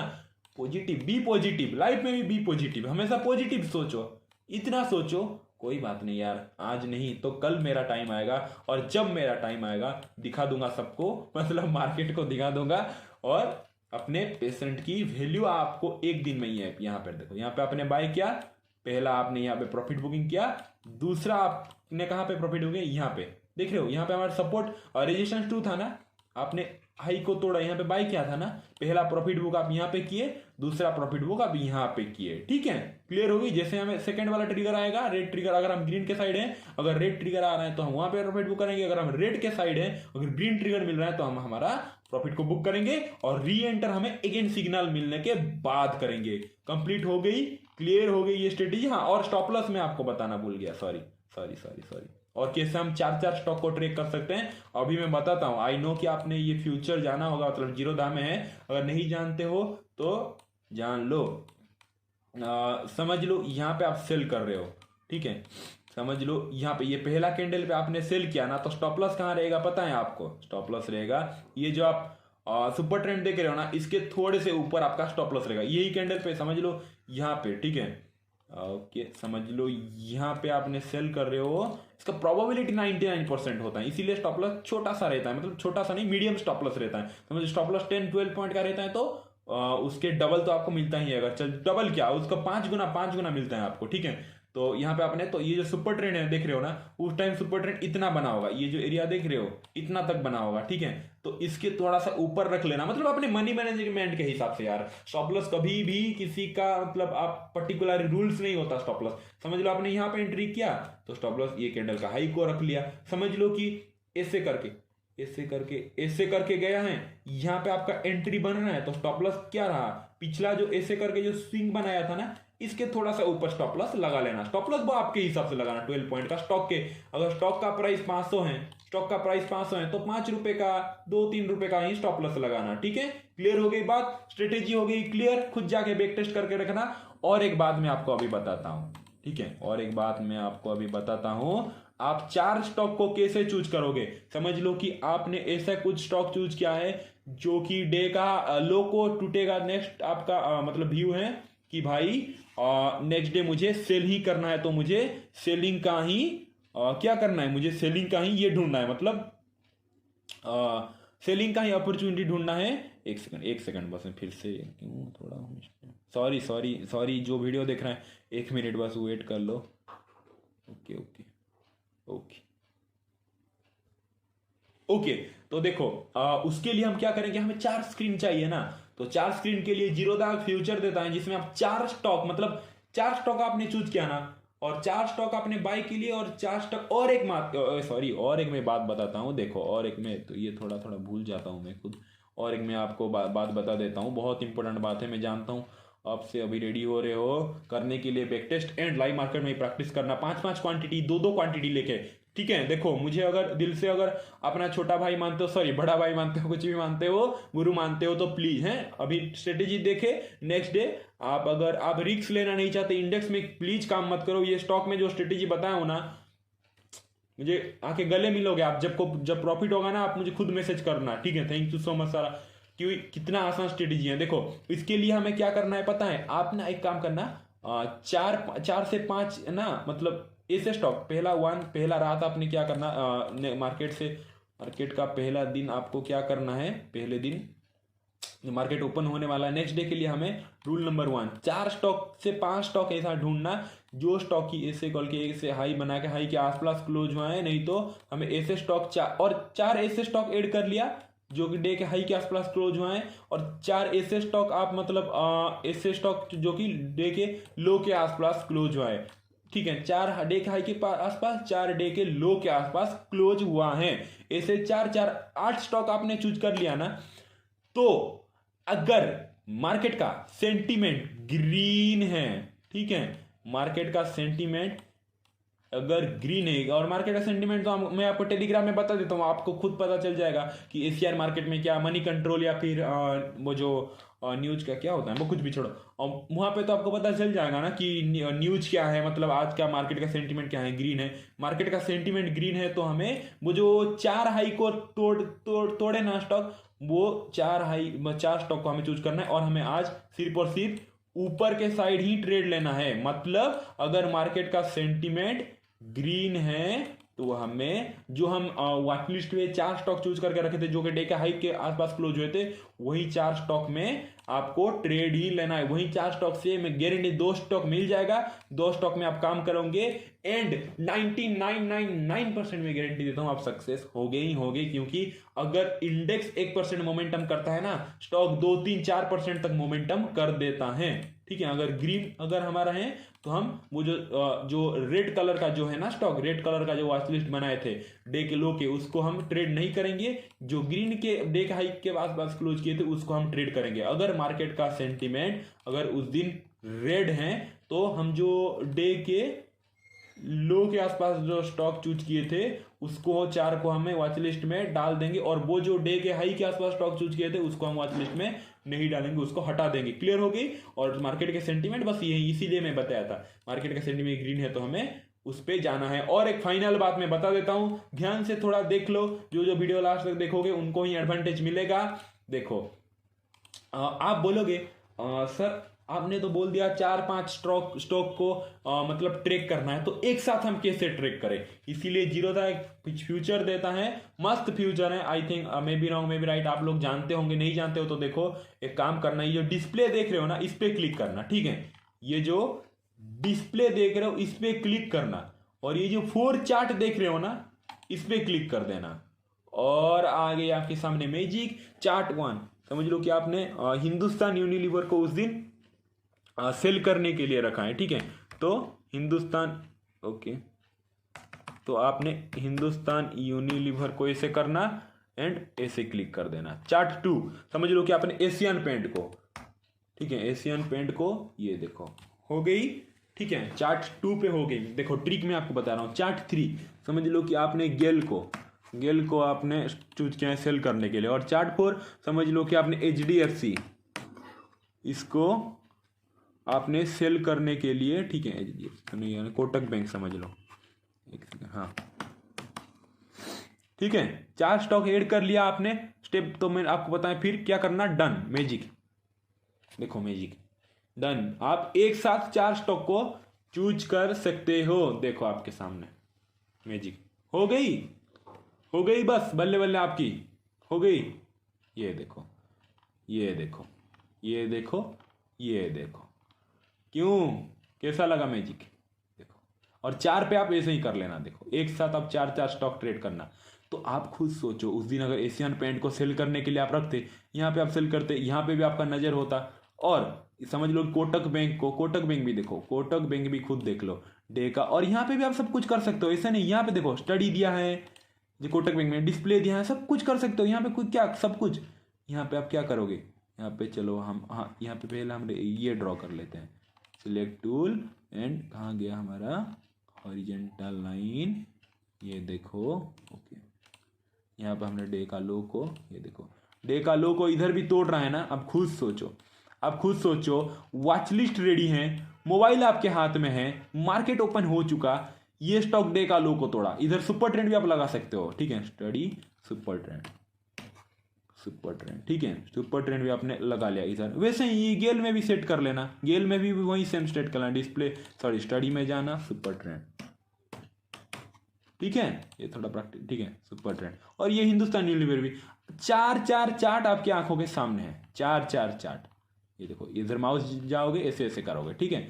पॉजिटिव, बी पॉजिटिव, लाइफ में भी बी पॉजिटिव, हमेशा पॉजिटिव सोचो, इतना सोचो। कोई बात नहीं यार, आज नहीं तो कल मेरा टाइम आएगा, और जब मेरा टाइम आएगा दिखा दूंगा सबको, मतलब मार्केट को दिखा दूंगा, और अपने पेशेंट की वैल्यू आपको एक दिन में ही है। यहाँ पर देखो, यहाँ पे आपने बाय किया, पहला आपने यहाँ पे प्रॉफिट बुकिंग किया, दूसरा आपने कहाँ पे प्रॉफिट बुकिंग, यहाँ पे देख रहे हो, यहाँ पे हमारा सपोर्ट और रेजिस्टेंस 2 था ना, आपने हाई को तोड़ा, यहाँ पे बाय किया था ना, पहला प्रॉफिट बुक आप यहाँ पे किए, दूसरा प्रॉफिट बुक आप यहाँ पे किए। ठीक है, क्लियर होगी। जैसे हमें सेकंड वाला ट्रिगर आएगा, रेड ट्रिगर, अगर हम ग्रीन के साइड है, अगर रेड ट्रिगर आ रहा है तो हम वहां पे प्रॉफिट बुक करेंगे, अगर हम रेड के साइड है, अगर ग्रीन ट्रिगर मिल रहा है तो हम हमारा प्रॉफिट को बुक करेंगे, और री एंटर हमें अगेन सिग्नल मिलने के बाद करेंगे। कंप्लीट हो गई, क्लियर हो गई ये स्ट्रेटेजी। हाँ, और स्टॉप लॉस मैं आपको बताना भूल गया, सॉरी। और कैसे हम 4 स्टॉक को ट्रेक कर सकते हैं अभी मैं बताता हूं। आई नो कि आपने ये फ्यूचर जाना होगा, मतलब जीरो दाम में है, अगर नहीं जानते हो तो जान लो। समझ लो यहाँ पे आप सेल कर रहे हो, ठीक है, समझ लो यहाँ पे ये पहला कैंडल पे आपने सेल किया ना, तो स्टॉप लॉस कहाँ रहेगा पता है आपको? स्टॉप लॉस रहेगा ये जो आप सुपर ट्रेंड देख रहे हो ना, इसके थोड़े से ऊपर आपका स्टॉप लॉस रहेगा, यही कैंडल पे समझ लो यहाँ पे, ठीक है। ओके, समझ लो यहाँ पे आपने सेल कर रहे हो, इसका प्रोबेबिलिटी 99% होता है, इसीलिए स्टॉप लॉस छोटा सा रहता है, मतलब छोटा सा नहीं, मीडियम स्टॉप लॉस रहता है। समझ स्टॉप लॉस 10-12 पॉइंट का रहता है तो उसके डबल तो आपको मिलता ही है, अगर चल डबल क्या उसका 5 गुना मिलता है आपको, ठीक है। तो यहाँ पे आपने, तो ये जो सुपर ट्रेंड है देख रहे हो ना, उस टाइम सुपर ट्रेंड इतना बना होगा, ये जो एरिया देख रहे हो इतना तक बना होगा, ठीक है। तो इसके थोड़ा सा ऊपर रख लेना, मतलब अपने मनी मैनेजमेंट के हिसाब से यार। स्टॉप लॉस कभी भी किसी का मतलब आप पर्टिकुलर रूल्स नहीं होता स्टॉप लॉस। समझ लो आपने यहाँ पे एंट्री किया तो स्टॉप लॉस ये कैंडल का हाई को रख लिया, समझ लो कि ऐसे करके ऐसे करके गया है, यहाँ पे आपका एंट्री बन रहा है तो स्टॉप लॉस क्या रहा, पिछला जो ऐसे करके जो स्विंग बनाया था ना, इसके थोड़ा सा ऊपर स्टॉप लॉस लगा लेना। स्टॉप लॉस वो आपके हिसाब से लगाना 12 पॉइंट का स्टॉक के। अगर स्टॉक का प्राइस 500 है, तो 5 रुपए का 2-3 रुपए का ही स्टॉप लॉस लगाना। ठीक है, क्लियर हो गई बात, स्ट्रेटेजी हो गई क्लियर, खुद जाके बैक टेस्ट करके रखना। और एक बात मैं आपको अभी बताता हूं, ठीक है, और एक बात मैं आपको अभी बताता हूं, आप 4 स्टॉक को कैसे चूज करोगे। समझ लो कि आपने ऐसा कुछ स्टॉक चूज किया है जो कि डे का लो को टूटेगा, नेक्स्ट आपका मतलब व्यू है कि भाई नेक्स्ट डे मुझे सेल ही करना है, तो मुझे सेलिंग का ही क्या करना है, मुझे सेलिंग का ही ये ढूंढना है, मतलब सेलिंग का ही अपॉर्चुनिटी ढूंढना है। एक सेकंड बस, मैं फिर से क्यों थोड़ा सॉरी जो वीडियो देख रहे हैं, 1 मिनट बस वेट कर लो। ओके, तो देखो उसके लिए हम क्या करेंगे, हमें 4 स्क्रीन चाहिए ना, तो 4 स्क्रीन के लिए जीरोधा फ्यूचर देता है जिसमें आप 4 स्टॉक, मतलब 4 स्टॉक आपने चूज किया ना, और 4 स्टॉक आपने बाय के लिए, और 4 स्टॉक, और एक मैं बात बताता हूँ। देखो, और एक मैं तो ये थोड़ा भूल जाता हूँ मैं खुद, और एक मैं आपको बात बता देता हूँ, बहुत इंपॉर्टेंट बात है। मैं जानता हूँ आपसे अभी रेडी हो रहे हो करने के लिए back test and live market में प्रैक्टिस करना, 5 क्वांटिटी, 2 क्वांटिटी लेके। ठीक है, देखो मुझे अगर दिल से अगर अपना छोटा भाई मानते हो, सॉरी बड़ा भाई मानते हो, कुछ भी मानते हो, गुरु मानते हो, तो प्लीज है अभी स्ट्रेटेजी देखे, नेक्स्ट डे आप अगर आप रिस्क लेना नहीं चाहते इंडेक्स में, प्लीज काम मत करो। ये स्टॉक में जो स्ट्रेटेजी बताया हो ना, मुझे आके गले मिलोगे आप, जब प्रॉफिट होगा ना, आप मुझे खुद मैसेज करना। ठीक है, थैंक यू सो मच सारा, क्योंकि कितना आसान स्ट्रेटेजी है। देखो इसके लिए हमें क्या करना है पता है, आप ना एक काम करना, 4 से 5 ना, मतलब ऐसे स्टॉक, पहला रात आपने क्या करना, मार्केट का पहला दिन आपको क्या करना है, पहले दिन मार्केट ओपन होने वाला है, नेक्स्ट डे के लिए हमें रूल नंबर 1, 4 स्टॉक से 5 स्टॉक ऐसा ढूंढना जो स्टॉक की ऐसे कॉल के ऐसे हाई बना के हाई के आसपास क्लोज हुआ है, नहीं तो हमें ऐसे स्टॉक 4 ऐसे स्टॉक ऐड कर लिया जो कि डे के हाई के आसपास क्लोज हुआ है, और 4 ऐसे स्टॉक आप मतलब ऐसे स्टॉक जो कि डे के लो के आसपास क्लोज हुआ है। ठीक है, 4 डे के हाई के आसपास, 4 डे के लो के आसपास क्लोज हुआ है, ऐसे 8 स्टॉक आपने चूज कर लिया ना। तो अगर मार्केट का सेंटीमेंट ग्रीन है, ठीक है, मार्केट का सेंटीमेंट अगर ग्रीन है, और मार्केट का सेंटीमेंट तो मैं आपको टेलीग्राम में बता देता हूँ, आपको खुद पता चल जाएगा कि एशियर मार्केट में क्या मनी कंट्रोल या फिर वो जो न्यूज का क्या होता है, वो कुछ भी छोड़ो, और वहां पे तो आपको पता चल जाएगा ना कि न्यूज क्या है, मतलब आज का मार्केट का सेंटीमेंट क्या है, ग्रीन है, मार्केट का सेंटीमेंट ग्रीन है, तो हमें वो जो 4 हाई को तोड़े ना स्टॉक, वो 4 स्टॉक को हमें चूज करना है, और हमें आज सिर्फ और सिर्फ ऊपर के साइड ही ट्रेड लेना है। मतलब अगर मार्केट का सेंटीमेंट ग्रीन है तो हमें जो हम वॉच लिस्ट में 4 स्टॉक चूज करके रखे थे जो कि डे के हाई के आसपास क्लोज हुए थे, वही 4 स्टॉक में आपको ट्रेड ही लेना है। वही 4 स्टॉक से मैं गारंटी 2 स्टॉक मिल जाएगा, 2 स्टॉक में आप काम करोगे एंड 99.99% में गारंटी देता हूं आप सक्सेस हो गए, क्योंकि अगर इंडेक्स 1% मोमेंटम करता है ना, स्टॉक 2-3-4% तक मोमेंटम कर देता है। ठीक है, अगर ग्रीन अगर हमारा है तो हम वो जो रेड कलर का जो है ना स्टॉक, रेड कलर का जो वॉच लिस्ट बनाए थे डे के लो के, उसको हम ट्रेड नहीं करेंगे, जो ग्रीन के डे के हाई के आसपास क्लोज किए थे उसको हम ट्रेड करेंगे। अगर मार्केट का सेंटीमेंट अगर उस दिन रेड है तो हम जो डे के लो के आसपास जो स्टॉक चूज किए थे उसको 4 को हमें वॉच लिस्ट में डाल देंगे, और वो जो डे के हाई के आसपास स्टॉक चूज किए थे उसको हम वॉच लिस्ट में नहीं डालेंगे, उसको हटा देंगे। क्लियर हो गई। और मार्केट के सेंटीमेंट बस यही, इसीलिए मैं बताया था मार्केट का सेंटीमेंट ग्रीन है तो हमें उस पे जाना है। और एक फाइनल बात मैं बता देता हूं, ध्यान से थोड़ा देख लो, जो वीडियो लास्ट तक देखोगे उनको ही एडवांटेज मिलेगा। देखो आप बोलोगे सर आपने तो बोल दिया 4-5 स्टॉक को मतलब ट्रेक करना है, तो एक साथ हम कैसे ट्रेक करें। इसीलिए जीरोधा एक फ्यूचर देता है, मस्त फ्यूचर है। I think may be wrong may be right, आप लोग जानते होंगे, नहीं जानते हो तो देखो एक काम करना, ये जो डिस्प्ले देख रहे हो ना इस पे क्लिक करना। ठीक है, ये जो डिस्प्ले देख रहे हो इस पे क्लिक करना, और ये जो 4 चार्ट देख रहे हो ना इस पे क्लिक कर देना, और आगे आपके सामने मैजिक चार्ट 1। समझ लो कि आपने हिंदुस्तान यूनिलीवर को उस दिन सेल करने के लिए रखा है। ठीक है, तो हिंदुस्तान ओके, तो आपने हिंदुस्तान यूनिलीवर को ऐसे करना, एंड ऐसे क्लिक कर देना। चार्ट 2 समझ लो कि आपने एशियन पेंट को, ठीक है, एशियन पेंट को ये देखो हो गई, ठीक है, चार्ट 2 पे हो गई। देखो ट्रिक मैं आपको बता रहा हूँ। चार्ट 3 समझ लो कि आपने गेल को आपने चूज किया है सेल करने के लिए, और चार्ट 4 समझ लो कि आपने HDFC इसको आपने सेल करने के लिए, ठीक है, HDFC नहीं यानी कोटक बैंक समझ लो, एक सेकंड, हाँ ठीक है, 4 स्टॉक ऐड कर लिया आपने। स्टेप तो मैं आपको बताएं फिर क्या करना, डन, मैजिक, देखो मैजिक डन। आप एक साथ 4 स्टॉक को चूज कर सकते हो, देखो आपके सामने मैजिक हो गई बस, बल्ले बल्ले आपकी हो गई। ये देखो ये देखो ये देखो ये देखो, क्यों, कैसा लगा मैजिक, देखो। और 4 पे आप ऐसे ही कर लेना, देखो एक साथ आप 4 स्टॉक ट्रेड करना। तो आप खुद सोचो उस दिन अगर एशियन पेंट को सेल करने के लिए आप रखते, यहाँ पे आप सेल करते, यहाँ पे भी आपका नजर होता, और समझ लो कोटक बैंक भी देखो, कोटक बैंक भी खुद देख लो डे का, और यहाँ पे भी आप सब कुछ कर सकते हो, ऐसा नहीं, यहाँ पे देखो स्टडी दिया है जो कोटक बैंक में, डिस्प्ले दिया है, सब कुछ कर सकते हो यहाँ पे, कुछ क्या सब कुछ। यहाँ पे आप क्या करोगे, यहाँ पे चलो हम, हाँ यहाँ पे पहले हम ये ड्रॉ कर लेते हैं, सिलेक्ट टूल एंड कहाँ गया हमारा हॉरिजेंटल लाइन, ये देखो ओके। यहाँ पे हमने डे का लो को, ये देखो डे का लो को इधर भी तोड़ रहा है ना। अब खुद सोचो वॉच लिस्ट रेडी है, मोबाइल आपके हाथ में है, मार्केट ओपन हो चुका, ये स्टॉक डे का लो को तोड़ा, इधर सुपर ट्रेंड भी आप लगा सकते हो, ठीक है, स्टडी सुपर ट्रेंड, ठीक है, सुपर ट्रेंड भी आपने लगा लिया इधर। वैसे ही गेल में भी सेट कर लेना, गेल में भी वही सेम सेट करना, डिस्प्ले सॉरी स्टडी में जाना, सुपर ट्रेंड, ठीक है, ये थोड़ा प्रैक्टिस, ठीक है, सुपर ट्रेंड। और ये हिंदुस्तान यूनिलीवर भी 4 चार्ट आपकी आंखों के सामने है, 4 चार्ट, ये देखो इधर माउस जाओगे ऐसे ऐसे करोगे, ठीक है,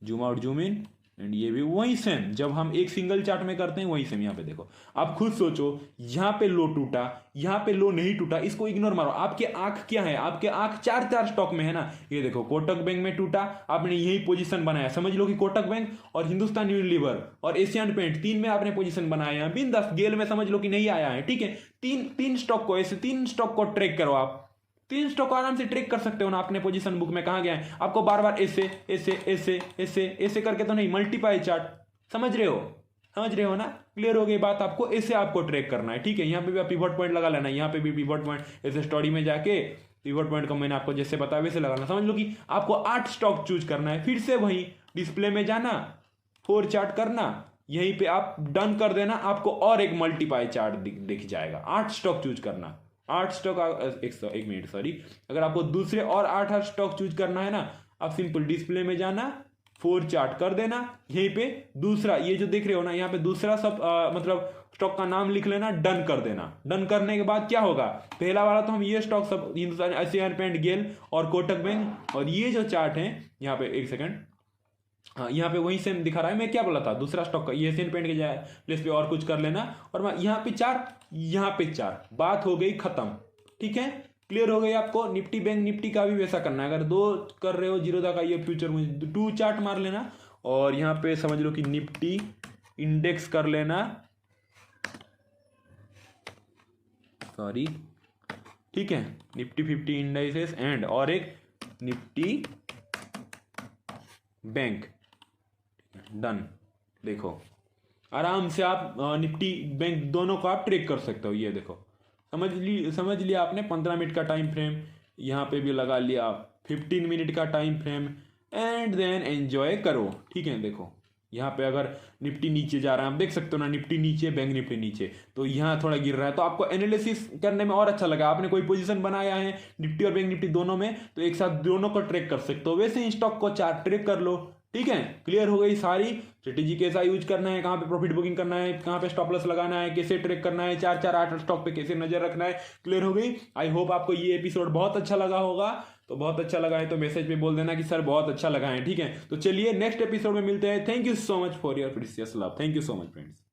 zoom out zoom in, and ये भी वही सेम, जब हम एक सिंगल चार्ट में करते हैं वही सेम। यहाँ पे देखो आप खुद सोचो, यहाँ पे लो टूटा, यहाँ पे लो नहीं टूटा, इसको इग्नोर मारो। आपके आंख क्या है, आपके आंख 4 स्टॉक में है ना। ये देखो कोटक बैंक में टूटा, आपने यही पोजीशन बनाया, समझ लो कि कोटक बैंक और हिंदुस्तान यूनिलीवर और एशियन पेंट 3 में आपने पोजीशन बनाया है, बिंदास। गेल में समझ लो कि नहीं आया है, ठीक है। तीन स्टॉक को ऐसे 3 स्टॉक को ट्रैक करो, आप 3 स्टॉक आराम से ट्रैक कर सकते हो ना अपने पोजीशन बुक में। कहाँ गया है, आपको बार बार ऐसे ऐसे ऐसे ऐसे ऐसे करके तो नहीं, मल्टीपाई चार्ट, समझ रहे हो ना, क्लियर हो गई बात। आपको ऐसे आपको ट्रैक करना है, ठीक है। यहाँ पे भी आप पिवट पॉइंट लगा लेना, यहाँ पे भी पिवट पॉइंट ऐसे स्टोरी में जाके पिवट पॉइंट को मैंने आपको जैसे बताया वैसे लगाना। समझ लो कि आपको 8 स्टॉक चूज करना है, फिर से वही डिस्प्ले में जाना, 4 चार्ट करना, यहीं पे आप डन कर देना, आपको और एक मल्टीपाई चार्ट दिख जाएगा। 8 स्टॉक चूज करना, 8 स्टॉक, एक मिनट सॉरी, अगर आपको दूसरे और 8 स्टॉक चूज करना है ना, आप सिंपल डिस्प्ले में जाना, 4 चार्ट कर देना, यहीं पे दूसरा ये जो देख रहे हो ना, यहाँ पे दूसरा सब मतलब स्टॉक का नाम लिख लेना, डन कर देना। डन करने के बाद क्या होगा, पहला वाला तो हम ये स्टॉक सब हिंदुस्तान एशियन पेंट, गेल और कोटक बैंक, और ये जो चार्ट है यहाँ पे, एक सेकंड, हाँ यहाँ पे वही सेम दिखा रहा है। मैं क्या बोला था, दूसरा स्टॉक का ये एशियन पेंट के जाए प्लेस पे और कुछ कर लेना, और यहाँ पे 4, यहाँ पे 4, बात हो गई खत्म, ठीक है। क्लियर हो गई आपको। निफ्टी बैंक निफ्टी का भी वैसा करना है, अगर 2 कर रहे हो जीरोधा का ये फ्यूचर में 2 चार्ट मार लेना, और यहाँ पे समझ लो कि निफ्टी इंडेक्स कर लेना, सॉरी, ठीक है, निफ्टी 50 इंडाइसेस एंड और एक निफ्टी बैंक, डन। देखो आराम से आप निफ्टी बैंक दोनों को आप ट्रेक कर सकते हो। ये देखो समझ लिया आपने। 15 मिनट का टाइम फ्रेम यहाँ पे भी लगा लिया, 15 मिनट का time frame, and then enjoy करो, ठीक है। देखो यहाँ पे अगर निफ्टी नीचे जा रहा है, आप देख सकते हो ना, निफ्टी नीचे बैंक निफ्टी नीचे, तो यहाँ थोड़ा गिर रहा है, तो आपको एनालिसिस करने में और अच्छा लगा। आपने कोई पोजीशन बनाया है निफ्टी और बैंक निफ्टी दोनों में, तो एक साथ दोनों को ट्रैक कर सकते हो। वैसे ही स्टॉक को चार्ट ट्रैक कर लो, ठीक है। क्लियर हो गई सारी स्ट्रेटेजी, कैसा यूज करना है, कहाँ पे प्रॉफिट बुकिंग करना है, कहाँ पे स्टॉप लॉस लगाना है, कैसे ट्रेक करना है, 4-4 8 स्टॉक पे कैसे नजर रखना है। क्लियर हो गई। आई होप आपको ये एपिसोड बहुत अच्छा लगा होगा। तो बहुत अच्छा लगा है तो मैसेज पे बोल देना कि सर बहुत अच्छा लगा है, ठीक है। तो चलिए नेक्स्ट एपिसोड में मिलते हैं। Thank you so much for your precious love. Thank you so much friends.